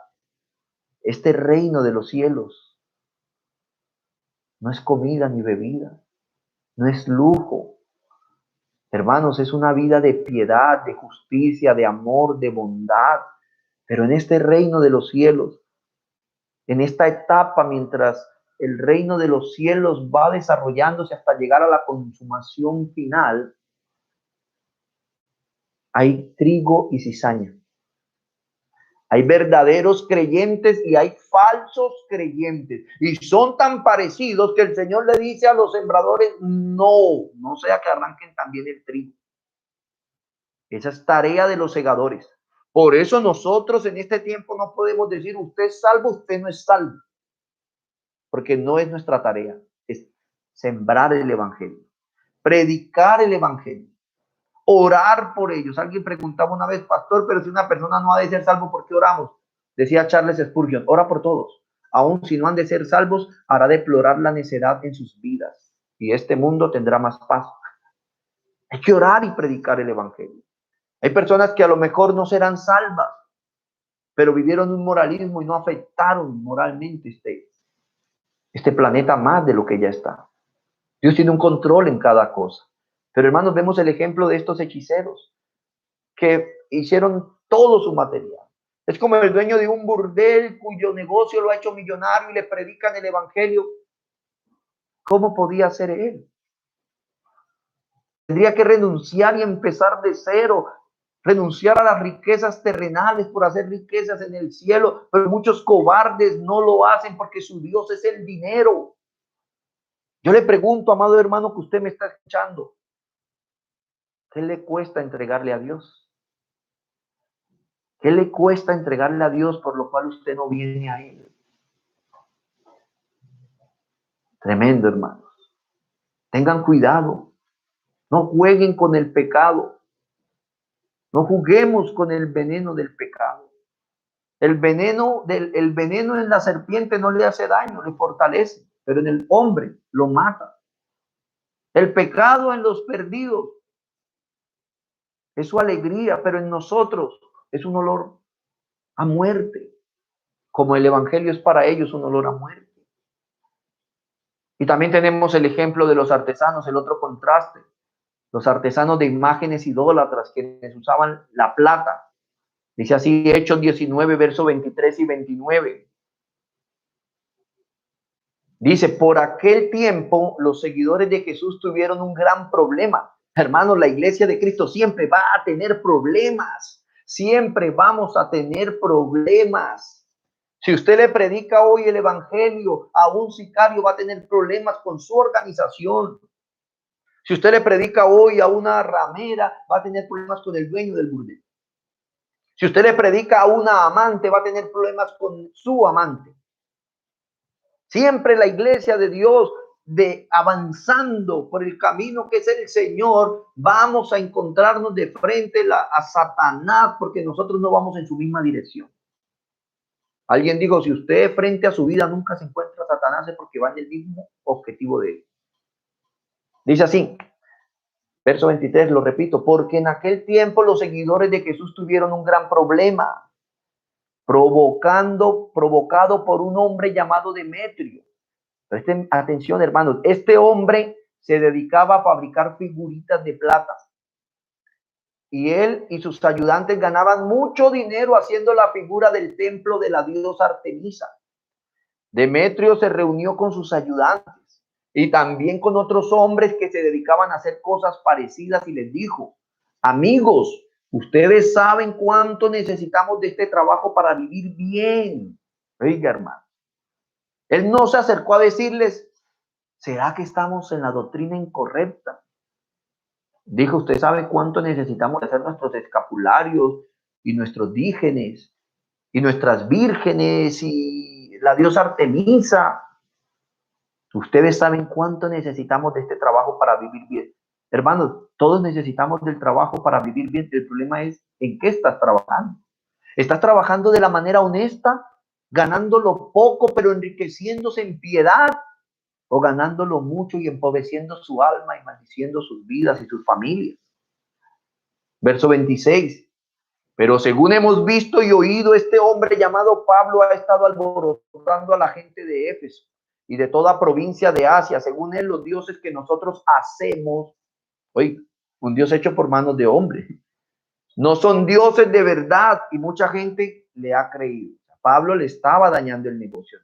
este reino de los cielos no es comida ni bebida, no es lujo. Hermanos, es una vida de piedad, de justicia, de amor, de bondad. Pero en este reino de los cielos, en esta etapa, mientras el reino de los cielos va desarrollándose hasta llegar a la consumación final, hay trigo y cizaña. Hay verdaderos creyentes y hay falsos creyentes. Y son tan parecidos que el Señor le dice a los sembradores, no sea que arranquen también el trigo. Esa es tarea de los segadores. Por eso nosotros en este tiempo no podemos decir usted es salvo, usted no es salvo, porque no es nuestra tarea. Es sembrar el evangelio, predicar el evangelio, orar por ellos. Alguien preguntaba una vez, pastor, pero si una persona no ha de ser salvo, ¿por qué oramos? Decía Charles Spurgeon, ora por todos. Aun si no han de ser salvos, hará deplorar la necedad en sus vidas y este mundo tendrá más paz. Hay que orar y predicar el evangelio. Hay personas que a lo mejor no serán salvas, pero vivieron un moralismo y no afectaron moralmente este planeta más de lo que ya está. Dios tiene un control en cada cosa. Pero hermanos, vemos el ejemplo de estos hechiceros que hicieron todo su material. Es como el dueño de un burdel cuyo negocio lo ha hecho millonario y le predican el evangelio. ¿Cómo podía ser él? Tendría que renunciar y empezar de cero, renunciar a las riquezas terrenales por hacer riquezas en el cielo, pero muchos cobardes no lo hacen porque su Dios es el dinero. Yo le pregunto, amado hermano que usted me está escuchando, ¿qué le cuesta entregarle a Dios? ¿Qué le cuesta entregarle a Dios por lo cual usted no viene a Él? Tremendo, hermanos. Tengan cuidado. No jueguen con el pecado. No juguemos con el veneno del pecado. El veneno en la serpiente no le hace daño, le fortalece, pero en el hombre lo mata. El pecado en los perdidos es su alegría, pero en nosotros es un olor a muerte, como el evangelio es para ellos un olor a muerte. Y también tenemos el ejemplo de los artesanos, el otro contraste. Los artesanos de imágenes idólatras, quienes usaban la plata. Dice así Hechos 19, versos 23 y 29. Dice, por aquel tiempo los seguidores de Jesús tuvieron un gran problema. Hermanos, la iglesia de Cristo siempre va a tener problemas. Siempre vamos a tener problemas. Si usted le predica hoy el evangelio a un sicario, va a tener problemas con su organización. Si usted le predica hoy a una ramera, va a tener problemas con el dueño del burdel. Si usted le predica a una amante, va a tener problemas con su amante. Siempre la iglesia de Dios, avanzando por el camino que es el Señor, vamos a encontrarnos de frente a Satanás, porque nosotros no vamos en su misma dirección. Alguien dijo, si usted frente a su vida nunca se encuentra a Satanás, es porque va en el mismo objetivo de él. Dice así, verso 23, lo repito, porque en aquel tiempo los seguidores de Jesús tuvieron un gran problema, provocado por un hombre llamado Demetrio. Presten atención, hermanos, este hombre se dedicaba a fabricar figuritas de plata. Y él y sus ayudantes ganaban mucho dinero haciendo la figura del templo de la diosa Artemisa. Demetrio se reunió con sus ayudantes y también con otros hombres que se dedicaban a hacer cosas parecidas y les dijo, amigos, ustedes saben cuánto necesitamos de este trabajo para vivir bien. Oiga, hermano, él no se acercó a decirles, ¿será que estamos en la doctrina incorrecta? Dijo, usted sabe cuánto necesitamos hacer nuestros escapularios y nuestros dígenes y nuestras vírgenes y la diosa Artemisa. Ustedes saben cuánto necesitamos de este trabajo para vivir bien. Hermanos, todos necesitamos del trabajo para vivir bien. El problema es en qué estás trabajando. ¿Estás trabajando de la manera honesta, ganándolo poco, pero enriqueciéndose en piedad? ¿O ganándolo mucho y empobreciendo su alma y maldiciendo sus vidas y sus familias? Verso 26. Pero según hemos visto y oído, este hombre llamado Pablo ha estado alborotando a la gente de Éfeso y de toda provincia de Asia. Según él, los dioses que nosotros hacemos, oye, un Dios hecho por manos de hombre, no son dioses de verdad, y mucha gente le ha creído. Pablo le estaba dañando el negocio.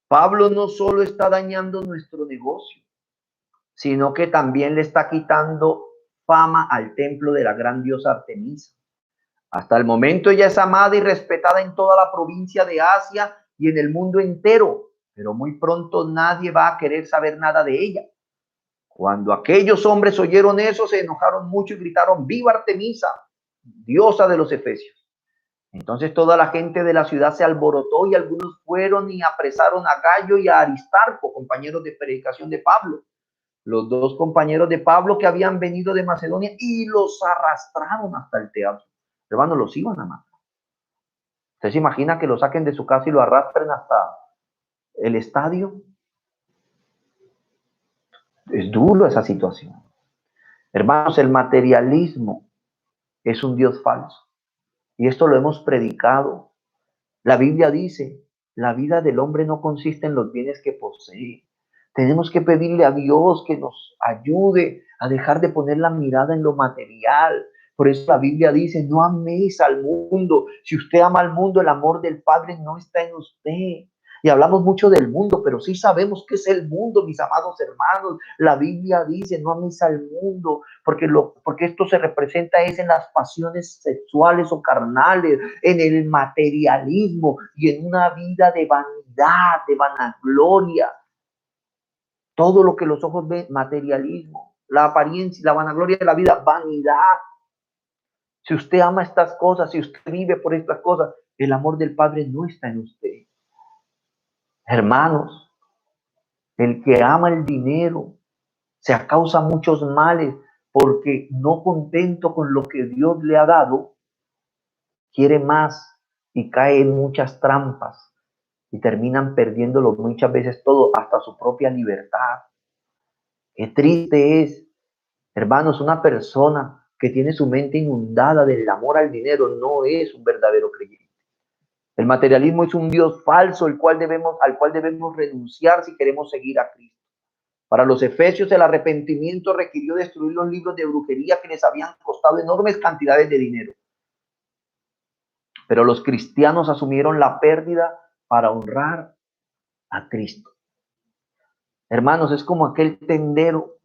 Pablo no solo está dañando nuestro negocio, sino que también le está quitando fama al templo de la gran diosa Artemisa. Hasta el momento ella es amada y respetada en toda la provincia de Asia y en el mundo entero, pero muy pronto nadie va a querer saber nada de ella. Cuando aquellos hombres oyeron eso, se enojaron mucho y gritaron: ¡Viva Artemisa, diosa de los efesios! Entonces toda la gente de la ciudad se alborotó y algunos fueron y apresaron a Gallo y a Aristarco, compañeros de predicación de Pablo, los dos compañeros de Pablo que habían venido de Macedonia, y los arrastraron hasta el teatro. Hermanos, los iban a matar. ¿Usted se imagina que lo saquen de su casa y lo arrastren hasta el estadio? Es duro esa situación. Hermanos, el materialismo es un Dios falso. Y esto lo hemos predicado. La Biblia dice: la vida del hombre no consiste en los bienes que posee. Tenemos que pedirle a Dios que nos ayude a dejar de poner la mirada en lo material. Por eso la Biblia dice: no améis al mundo. Si usted ama al mundo, el amor del Padre no está en usted. Y hablamos mucho del mundo, pero sí sabemos qué es el mundo, mis amados hermanos. La Biblia dice: no améis al mundo, porque esto se representa es en las pasiones sexuales o carnales, en el materialismo y en una vida de vanidad, de vanagloria. Todo lo que los ojos ven, materialismo, la apariencia, la vanagloria de la vida, vanidad. Si usted ama estas cosas, si usted vive por estas cosas, el amor del Padre no está en usted. Hermanos, el que ama el dinero se causa muchos males porque no contento con lo que Dios le ha dado, quiere más y cae en muchas trampas y terminan perdiéndolo muchas veces todo, hasta su propia libertad. Qué triste es, hermanos, una persona que tiene su mente inundada del amor al dinero no es un verdadero creyente. El materialismo es un Dios falso al cual debemos renunciar si queremos seguir a Cristo. Para los efesios, el arrepentimiento requirió destruir los libros de brujería que les habían costado enormes cantidades de dinero. Pero los cristianos asumieron la pérdida para honrar a Cristo. Hermanos, es como aquel tendero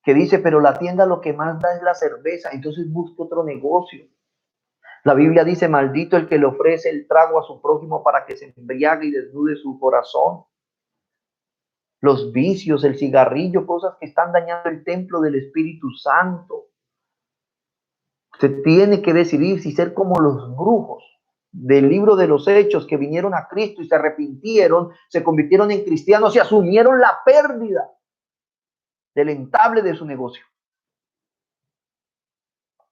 que dice: pero la tienda lo que más da es la cerveza, entonces busca otro negocio. La Biblia dice: maldito el que le ofrece el trago a su prójimo para que se embriague y desnude su corazón. Los vicios, el cigarrillo, cosas que están dañando el templo del Espíritu Santo. Usted tiene que decidir si ser como los brujos del libro de los Hechos, que vinieron a Cristo y se arrepintieron, se convirtieron en cristianos y asumieron la pérdida del entable de su negocio.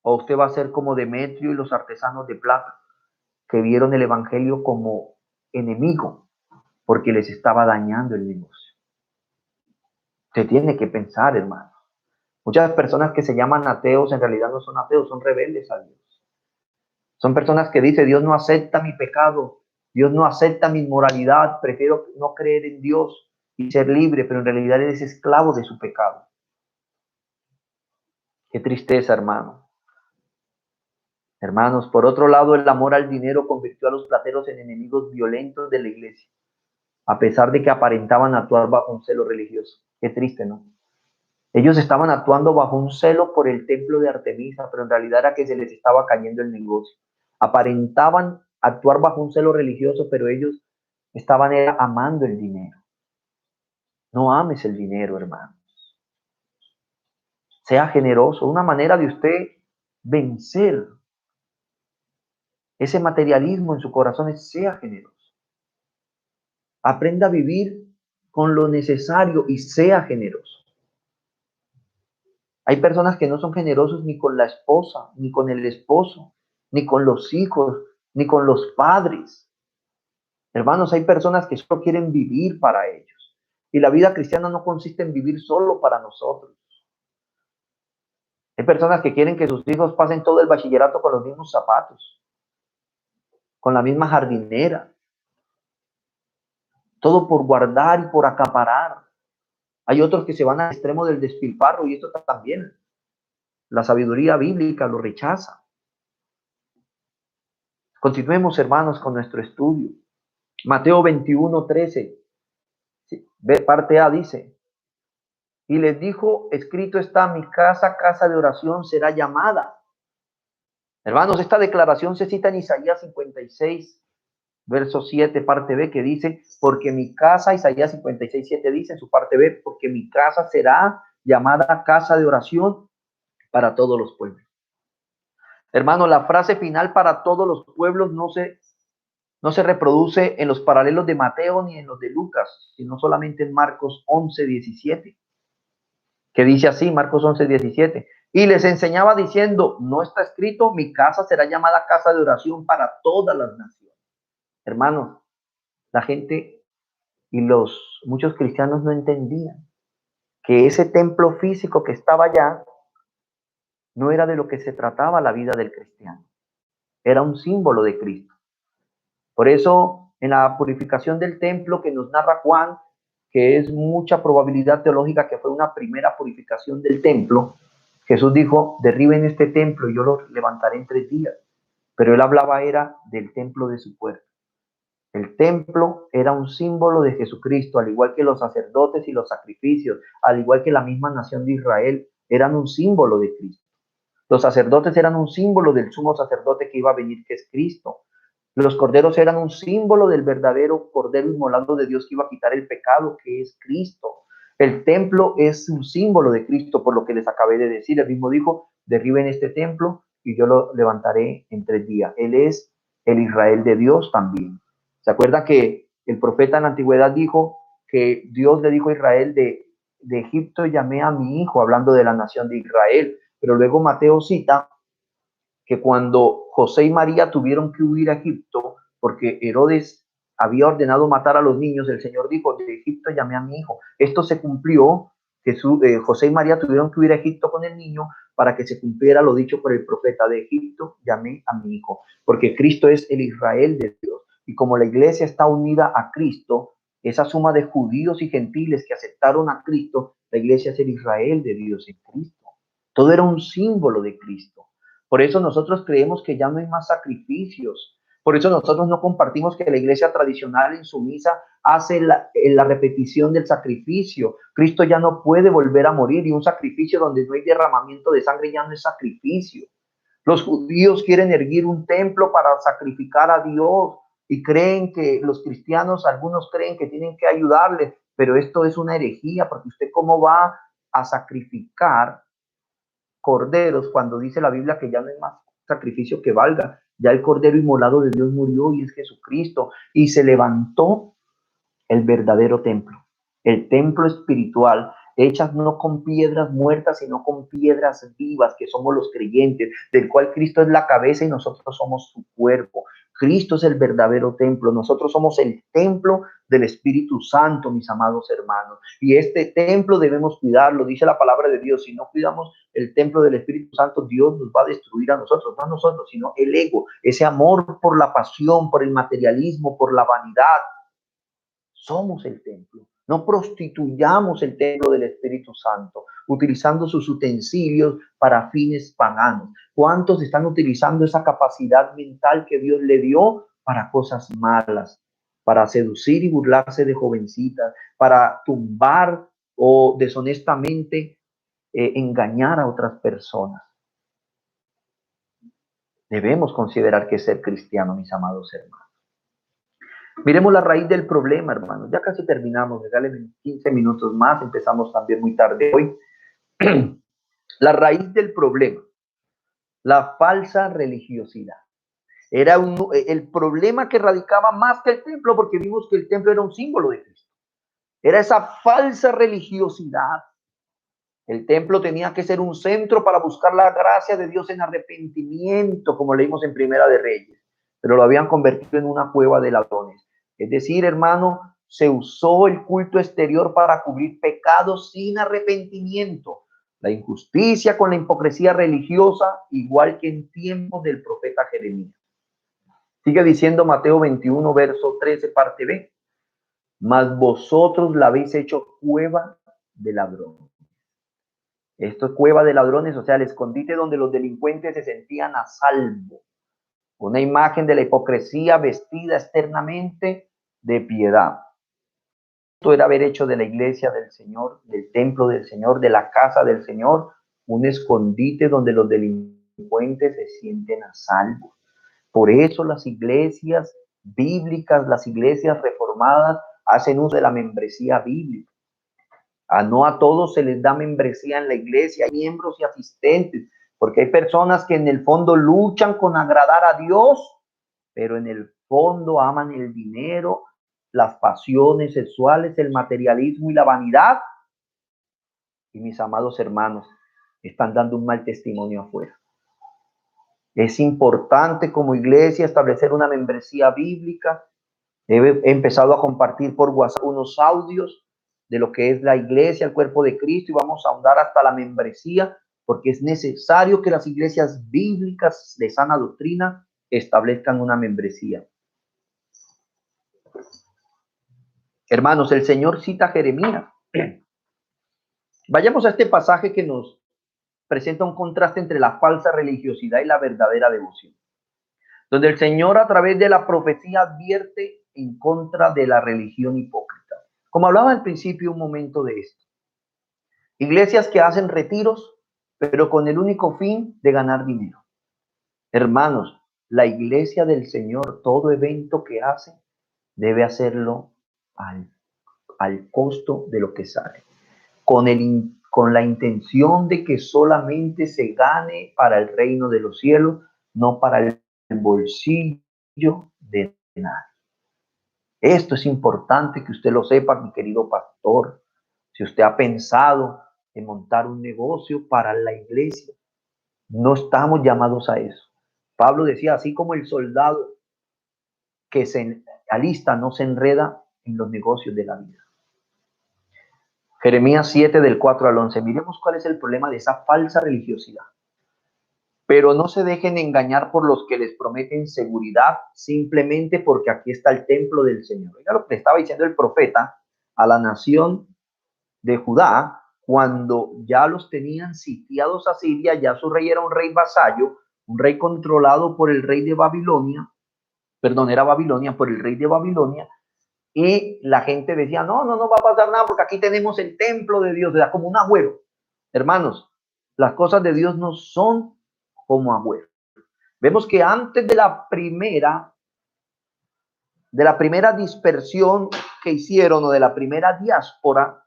O usted va a ser como Demetrio y los artesanos de plata, que vieron el evangelio como enemigo porque les estaba dañando el negocio. Usted tiene que pensar, hermano. Muchas personas que se llaman ateos en realidad no son ateos, son rebeldes a Dios. Son personas que dicen: Dios no acepta mi pecado, Dios no acepta mi inmoralidad, prefiero no creer en Dios y ser libre, pero en realidad eres esclavo de su pecado. Qué tristeza, hermano. Hermanos, por otro lado, el amor al dinero convirtió a los plateros en enemigos violentos de la iglesia, a pesar de que aparentaban actuar bajo un celo religioso. Qué triste, ¿no? Ellos estaban actuando bajo un celo por el templo de Artemisa, pero en realidad era que se les estaba cayendo el negocio. Aparentaban actuar bajo un celo religioso, pero ellos estaban amando el dinero. No ames el dinero, hermano. Sea generoso. Una manera de usted vencer ese materialismo en su corazón es: sea generoso. Aprenda a vivir con lo necesario y sea generoso. Hay personas que no son generosos ni con la esposa, ni con el esposo, ni con los hijos, ni con los padres. Hermanos, hay personas que solo quieren vivir para ellos. Y la vida cristiana no consiste en vivir solo para nosotros. Hay personas que quieren que sus hijos pasen todo el bachillerato con los mismos zapatos, con la misma jardinera. Todo por guardar y por acaparar. Hay otros que se van al extremo del despilfarro y esto también. La sabiduría bíblica lo rechaza. Continuemos, hermanos, con nuestro estudio. Mateo 21:13, parte A dice: y les dijo: escrito está, mi casa, casa de oración será llamada. Hermanos, esta declaración se cita en Isaías 56, verso 7, parte B, que dice: porque mi casa, Isaías 56:7 dice en su parte B, porque mi casa será llamada casa de oración para todos los pueblos. Hermano, la frase final para todos los pueblos no se reproduce en los paralelos de Mateo ni en los de Lucas, sino solamente en Marcos 11:17, que dice así, Marcos 11:17. Y les enseñaba diciendo, no está escrito, mi casa será llamada casa de oración para todas las naciones. Hermanos, la gente y muchos cristianos no entendían que ese templo físico que estaba allá no era de lo que se trataba la vida del cristiano, era un símbolo de Cristo. Por eso, en la purificación del templo que nos narra Juan, que es mucha probabilidad teológica que fue una primera purificación del templo, Jesús dijo, derriben este templo y yo lo levantaré en 3 días. Pero él hablaba era del templo de su cuerpo. El templo era un símbolo de Jesucristo, al igual que los sacerdotes y los sacrificios, al igual que la misma nación de Israel, eran un símbolo de Cristo. Los sacerdotes eran un símbolo del sumo sacerdote que iba a venir, que es Cristo. Los corderos eran un símbolo del verdadero cordero inmolado de Dios que iba a quitar el pecado, que es Cristo. El templo es un símbolo de Cristo, por lo que les acabé de decir. Él mismo dijo, derriben este templo y yo lo levantaré en 3 días. Él es el Israel de Dios también. ¿Se acuerda que el profeta en la antigüedad dijo que Dios le dijo a Israel, de Egipto llamé a mi hijo, hablando de la nación de Israel? Pero luego Mateo cita que cuando José y María tuvieron que huir a Egipto, porque Herodes había ordenado matar a los niños, el Señor dijo, de Egipto llamé a mi hijo. Esto se cumplió, José y María tuvieron que huir a Egipto con el niño para que se cumpliera lo dicho por el profeta, de Egipto llamé a mi hijo, porque Cristo es el Israel de Dios. Y como la iglesia está unida a Cristo, esa suma de judíos y gentiles que aceptaron a Cristo, la iglesia es el Israel de Dios en Cristo. Todo era un símbolo de Cristo. Por eso nosotros creemos que ya no hay más sacrificios. Por eso nosotros no compartimos que la iglesia tradicional en su misa hace la repetición del sacrificio. Cristo ya no puede volver a morir, y un sacrificio donde no hay derramamiento de sangre ya no es sacrificio. Los judíos quieren erguir un templo para sacrificar a Dios y creen que los cristianos, algunos creen que tienen que ayudarle, pero esto es una herejía, porque usted cómo va a sacrificar corderos cuando dice la Biblia que ya no hay más sacrificio que valga. Ya el cordero inmolado de Dios murió y es Jesucristo, y se levantó el verdadero templo, el templo espiritual, hechas no con piedras muertas, sino con piedras vivas, que somos los creyentes, del cual Cristo es la cabeza y nosotros somos su cuerpo. Cristo es el verdadero templo, nosotros somos el templo del Espíritu Santo, mis amados hermanos, y este templo debemos cuidarlo. Dice la palabra de Dios, si no cuidamos el templo del Espíritu Santo, Dios nos va a destruir a nosotros, no a nosotros, sino el ego, ese amor por la pasión, por el materialismo, por la vanidad. Somos el templo. No prostituyamos el templo del Espíritu Santo, utilizando sus utensilios para fines paganos. ¿Cuántos están utilizando esa capacidad mental que Dios le dio para cosas malas? Para seducir y burlarse de jovencitas, para tumbar o deshonestamente engañar a otras personas. Debemos considerar que es ser cristiano, mis amados hermanos. Miremos la raíz del problema, hermanos. Ya casi terminamos. Regálenme 15 minutos más. Empezamos también muy tarde hoy. La raíz del problema, la falsa religiosidad. Era el problema que radicaba más que el templo, porque vimos que el templo era un símbolo de Cristo. Era esa falsa religiosidad. El templo tenía que ser un centro para buscar la gracia de Dios en arrepentimiento, como leímos en Primera de Reyes, pero lo habían convertido en una cueva de ladrones. Es decir, hermano, se usó el culto exterior para cubrir pecados sin arrepentimiento. La injusticia con la hipocresía religiosa, igual que en tiempos del profeta Jeremías. Sigue diciendo Mateo 21, verso 13, parte B. Mas vosotros la habéis hecho cueva de ladrones. Esto es cueva de ladrones, o sea, el escondite donde los delincuentes se sentían a salvo. Una imagen de la hipocresía vestida externamente de piedad. Esto era haber hecho de la iglesia del Señor, del templo del Señor, de la casa del Señor, un escondite donde los delincuentes se sienten a salvo. Por eso las iglesias bíblicas, las iglesias reformadas, hacen uso de la membresía bíblica. No a todos se les da membresía en la iglesia, hay miembros y asistentes, porque hay personas que en el fondo luchan con agradar a Dios, pero en el fondo aman el dinero, las pasiones sexuales, el materialismo y la vanidad. Y mis amados hermanos, están dando un mal testimonio afuera. Es importante como iglesia establecer una membresía bíblica. He empezado a compartir por WhatsApp unos audios de lo que es la iglesia, el cuerpo de Cristo, y vamos a ahondar hasta la membresía, porque es necesario que las iglesias bíblicas de sana doctrina establezcan una membresía. Hermanos, el Señor cita a Jeremías. Vayamos a este pasaje que nos presenta un contraste entre la falsa religiosidad y la verdadera devoción, donde el Señor a través de la profecía advierte en contra de la religión hipócrita. Como hablaba al principio un momento de esto, iglesias que hacen retiros, pero con el único fin de ganar dinero. Hermanos, la iglesia del Señor, todo evento que hace, debe hacerlo al costo de lo que sale, con la intención de que solamente se gane para el reino de los cielos, no para el bolsillo de nadie. Esto es importante que usted lo sepa, mi querido pastor. Si usted ha pensado en montar un negocio para la iglesia, no estamos llamados a eso. Pablo decía, así como el soldado que se alista no se enreda en los negocios de la vida. Jeremías 7 del 4 al 11. Miremos cuál es el problema de esa falsa religiosidad. Pero no se dejen engañar por los que les prometen seguridad simplemente porque aquí está el templo del Señor. Oiga lo que le estaba diciendo el profeta a la nación de Judá cuando ya los tenían sitiados a Siria. Ya su rey era un rey vasallo, un rey controlado por el rey de Babilonia, perdón, era Babilonia, por el rey de Babilonia, y la gente decía, no va a pasar nada porque aquí tenemos el templo de Dios, era como un agüero. Hermanos, las cosas de Dios no son como agüero. Vemos que antes de la primera dispersión que hicieron, o de la primera diáspora,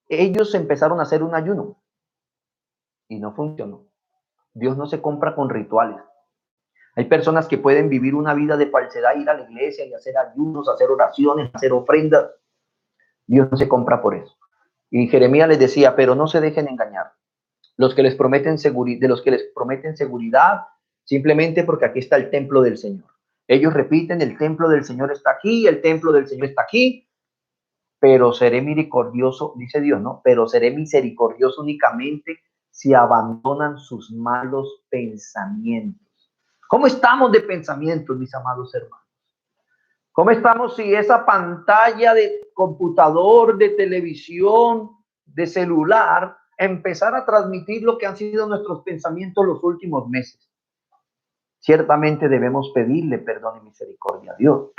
ellos empezaron a hacer un ayuno y no funcionó. Dios no se compra con rituales. Hay personas que pueden vivir una vida de falsedad, ir a la iglesia y hacer ayunos, hacer oraciones, hacer ofrendas. Dios no se compra por eso. Y Jeremías les decía, pero no se dejen engañar. Los que les prometen de los que les prometen seguridad, simplemente porque aquí está el templo del Señor. Ellos repiten, el templo del Señor está aquí, el templo del Señor está aquí, pero seré misericordioso, dice Dios, ¿no? Pero seré misericordioso únicamente si abandonan sus malos pensamientos. ¿Cómo estamos de pensamientos, mis amados hermanos? ¿Cómo estamos si esa pantalla de computador, de televisión, de celular, empezar a transmitir lo que han sido nuestros pensamientos los últimos meses? Ciertamente debemos pedirle perdón y misericordia a Dios.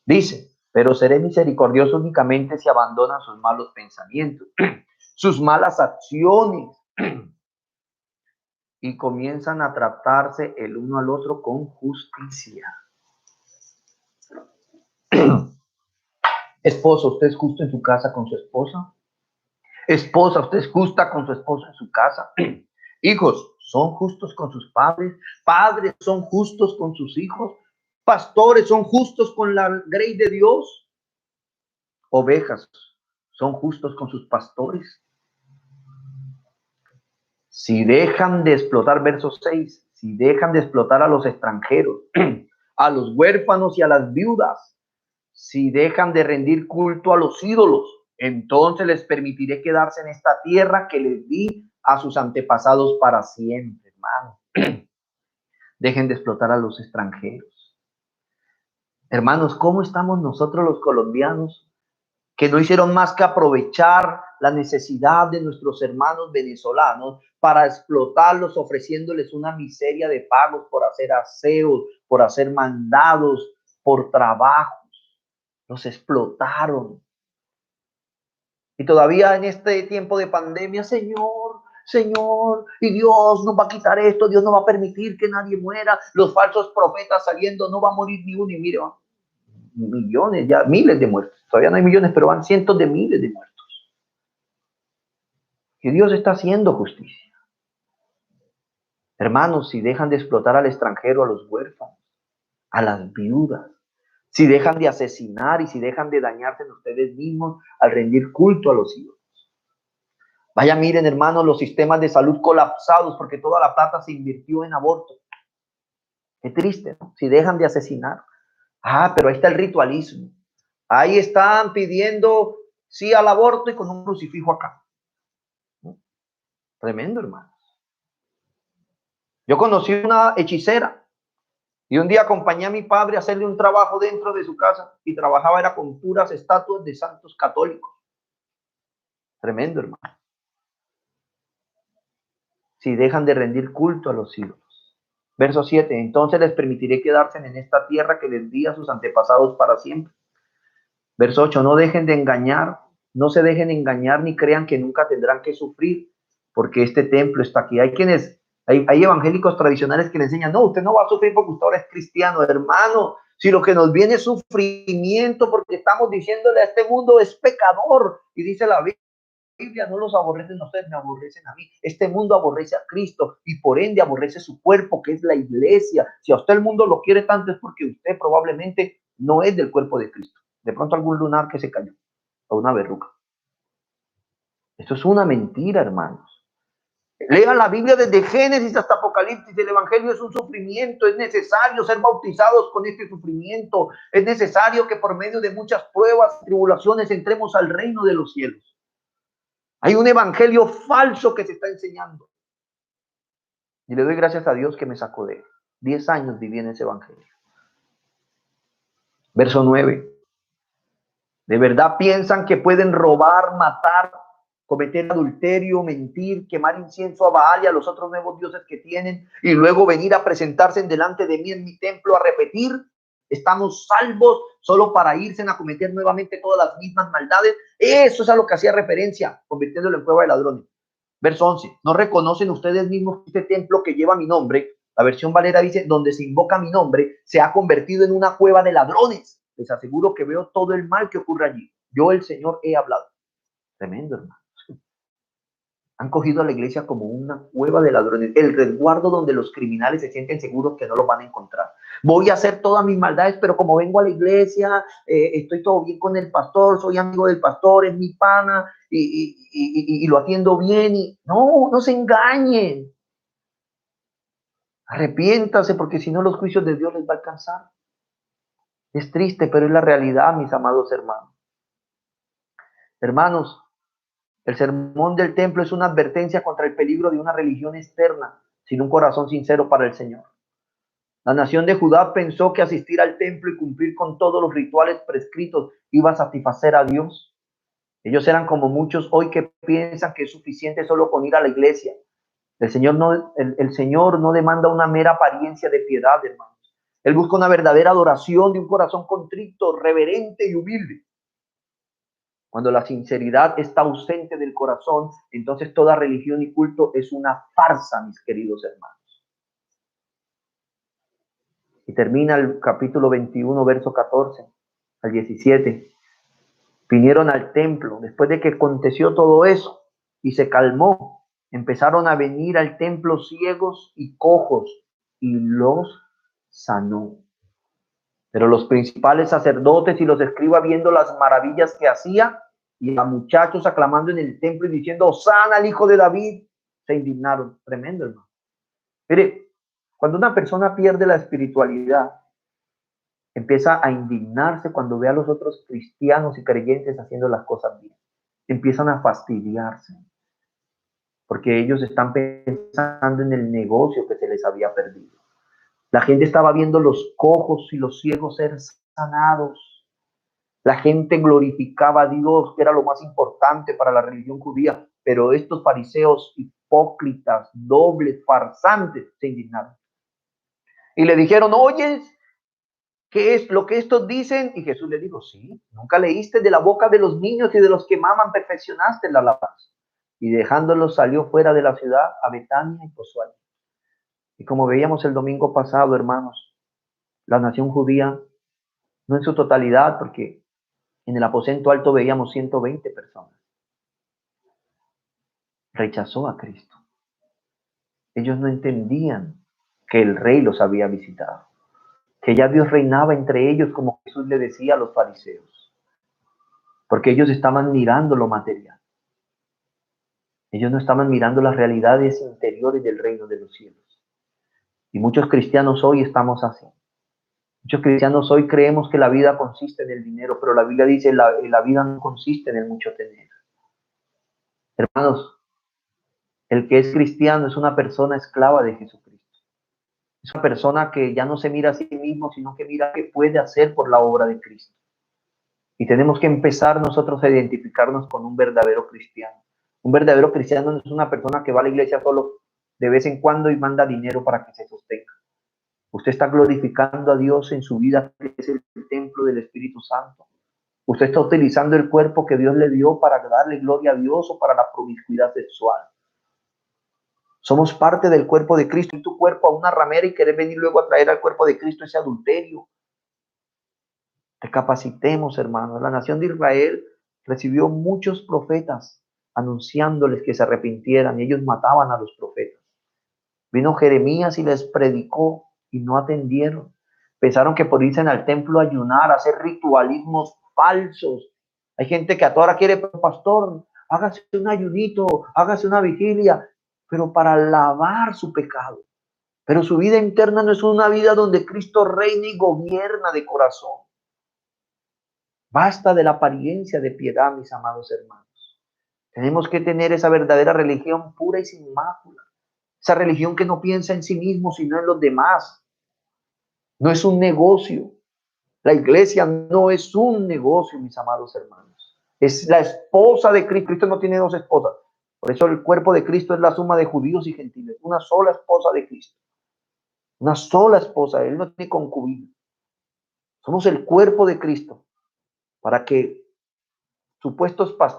Dice, pero seré misericordioso únicamente si abandonan sus malos pensamientos, sus malas acciones, y comienzan a tratarse el uno al otro con justicia. Esposo, ¿usted es justo en su casa con su esposa? Esposa, ¿usted es justa con su esposo en su casa? Hijos, ¿son justos con sus padres? Padres, ¿son justos con sus hijos? Pastores, ¿son justos con la grey de Dios? Ovejas, ¿son justos con sus pastores? Si dejan de explotar, verso 6, si dejan de explotar a los extranjeros, a los huérfanos y a las viudas, si dejan de rendir culto a los ídolos, entonces les permitiré quedarse en esta tierra que les di a sus antepasados para siempre, hermano. Dejen de explotar a los extranjeros. Hermanos, ¿cómo estamos nosotros los colombianos, que no hicieron más que aprovechar la necesidad de nuestros hermanos venezolanos para explotarlos, ofreciéndoles una miseria de pagos por hacer aseos, por hacer mandados, por trabajos? Los explotaron. Y todavía en este tiempo de pandemia, Señor, y Dios nos va a quitar esto, Dios no va a permitir que nadie muera, los falsos profetas saliendo, no va a morir ni uno, y mire, millones, ya miles de muertos. Todavía no hay millones, pero van cientos de miles de muertos. Y Dios está haciendo justicia. Hermanos, si dejan de explotar al extranjero, a los huérfanos, a las viudas, si dejan de asesinar y si dejan de dañarse en ustedes mismos al rendir culto a los ídolos. Vaya, miren, hermanos, los sistemas de salud colapsados porque toda la plata se invirtió en aborto. Qué triste, ¿no? Si dejan de asesinar. Pero ahí está el ritualismo. Ahí están pidiendo sí al aborto y con un crucifijo acá. ¿No? Tremendo, hermanos. Yo conocí una hechicera y un día acompañé a mi padre a hacerle un trabajo dentro de su casa y trabajaba era con puras estatuas de santos católicos. Tremendo, hermano. Si dejan de rendir culto a los ídolos. Verso 7. Entonces les permitiré quedarse en esta tierra que les di a sus antepasados para siempre. Verso 8. No dejen de engañar, no se dejen engañar ni crean que nunca tendrán que sufrir, porque este templo está aquí. Hay evangélicos tradicionales que le enseñan, no, usted no va a sufrir porque usted ahora es cristiano, hermano. Si lo que nos viene es sufrimiento porque estamos diciéndole a este mundo es pecador. Y dice la Biblia, no los aborrecen a ustedes, me aborrecen a mí. Este mundo aborrece a Cristo y por ende aborrece su cuerpo, que es la iglesia. Si a usted el mundo lo quiere tanto es porque usted probablemente no es del cuerpo de Cristo. De pronto algún lunar que se cayó o una verruga. Esto es una mentira, hermanos. Lean la Biblia desde Génesis hasta Apocalipsis. El evangelio es un sufrimiento. Es necesario ser bautizados con este sufrimiento. Es necesario que por medio de muchas pruebas y tribulaciones entremos al reino de los cielos. Hay un evangelio falso que se está enseñando. Y le doy gracias a Dios que me sacó de él. 10 años viví en ese evangelio. Verso 9. ¿De verdad piensan que pueden robar, matar, cometer adulterio, mentir, quemar incienso a Baal y a los otros nuevos dioses que tienen y luego venir a presentarse delante de mí en mi templo a repetir? Estamos salvos solo para irse a cometer nuevamente todas las mismas maldades. Eso es a lo que hacía referencia, convirtiéndolo en cueva de ladrones. Verso 11. ¿No reconocen ustedes mismos que este templo que lleva mi nombre, la versión Valera dice, donde se invoca mi nombre, se ha convertido en una cueva de ladrones? Les aseguro que veo todo el mal que ocurre allí. Yo, el Señor, he hablado. Tremendo, hermano. Han cogido a la iglesia como una cueva de ladrones, el resguardo donde los criminales se sienten seguros que no los van a encontrar. Voy a hacer todas mis maldades, pero como vengo a la iglesia, estoy todo bien con el pastor, soy amigo del pastor, es mi pana, y lo atiendo bien. No se engañen. Arrepiéntase, porque si no los juicios de Dios les va a alcanzar. Es triste, pero es la realidad, mis amados hermanos. Hermanos, el sermón del templo es una advertencia contra el peligro de una religión externa, sin un corazón sincero para el Señor. La nación de Judá pensó que asistir al templo y cumplir con todos los rituales prescritos iba a satisfacer a Dios. Ellos eran como muchos hoy que piensan que es suficiente solo con ir a la iglesia. El Señor no demanda una mera apariencia de piedad, hermanos. Él busca una verdadera adoración de un corazón contrito, reverente y humilde. Cuando la sinceridad está ausente del corazón, entonces toda religión y culto es una farsa, mis queridos hermanos. Y termina el capítulo 21, verso 14 al 17. Vinieron al templo, después de que aconteció todo eso, y se calmó, empezaron a venir al templo ciegos y cojos, y los sanó. Pero los principales sacerdotes y los escribas, viendo las maravillas que hacía, y a muchachos aclamando en el templo y diciendo, Hosana al hijo de David, se indignaron. Tremendo, hermano. Mire, cuando una persona pierde la espiritualidad, empieza a indignarse cuando ve a los otros cristianos y creyentes haciendo las cosas bien. Empiezan a fastidiarse, porque ellos están pensando en el negocio que se les había perdido. La gente estaba viendo los cojos y los ciegos ser sanados. La gente glorificaba a Dios, que era lo más importante para la religión judía, pero estos fariseos hipócritas, dobles, farsantes, se indignaron. Y le dijeron, ¿oyes qué es lo que estos dicen? Y Jesús le dijo, sí, nunca leíste de la boca de los niños y de los que maman, perfeccionaste la alabanza. Y dejándolos salió fuera de la ciudad a Betania y posó allí. Y como veíamos el domingo pasado, hermanos, la nación judía no en su totalidad, porque en el aposento alto veíamos 120 personas. Rechazó a Cristo. Ellos no entendían que el rey los había visitado, que ya Dios reinaba entre ellos, como Jesús le decía a los fariseos, porque ellos estaban mirando lo material. Ellos no estaban mirando las realidades interiores del reino de los cielos. Y muchos cristianos hoy estamos así. Muchos cristianos hoy creemos que la vida consiste en el dinero, pero la Biblia dice la vida no consiste en el mucho tener. Hermanos, el que es cristiano es una persona esclava de Jesucristo. Es una persona que ya no se mira a sí mismo, sino que mira qué puede hacer por la obra de Cristo. Y tenemos que empezar nosotros a identificarnos con un verdadero cristiano. Un verdadero cristiano no es una persona que va a la iglesia solo de vez en cuando y manda dinero para que se sostenga. Usted está glorificando a Dios en su vida, que es el templo del Espíritu Santo. Usted está utilizando el cuerpo que Dios le dio para darle gloria a Dios o para la promiscuidad sexual. Somos parte del cuerpo de Cristo y tu cuerpo a una ramera y querer venir luego a traer al cuerpo de Cristo ese adulterio. Recapacitemos, hermanos. La nación de Israel recibió muchos profetas anunciándoles que se arrepintieran y ellos mataban a los profetas. Vino Jeremías y les predicó y no atendieron. Pensaron que por irse al templo a ayunar, a hacer ritualismos falsos. Hay gente que a toda hora quiere, pastor, hágase un ayunito, hágase una vigilia, pero para lavar su pecado. Pero su vida interna no es una vida donde Cristo reina y gobierna de corazón. Basta de la apariencia de piedad, mis amados hermanos. Tenemos que tener esa verdadera religión pura y sin mácula. Esa religión que no piensa en sí mismo, sino en los demás. No es un negocio. La iglesia no es un negocio, mis amados hermanos. Es la esposa de Cristo. Cristo no tiene dos esposas. Por eso el cuerpo de Cristo es la suma de judíos y gentiles. Una sola esposa de Cristo. Una sola esposa. Él no tiene concubina. Somos el cuerpo de Cristo. Para que supuestos pastores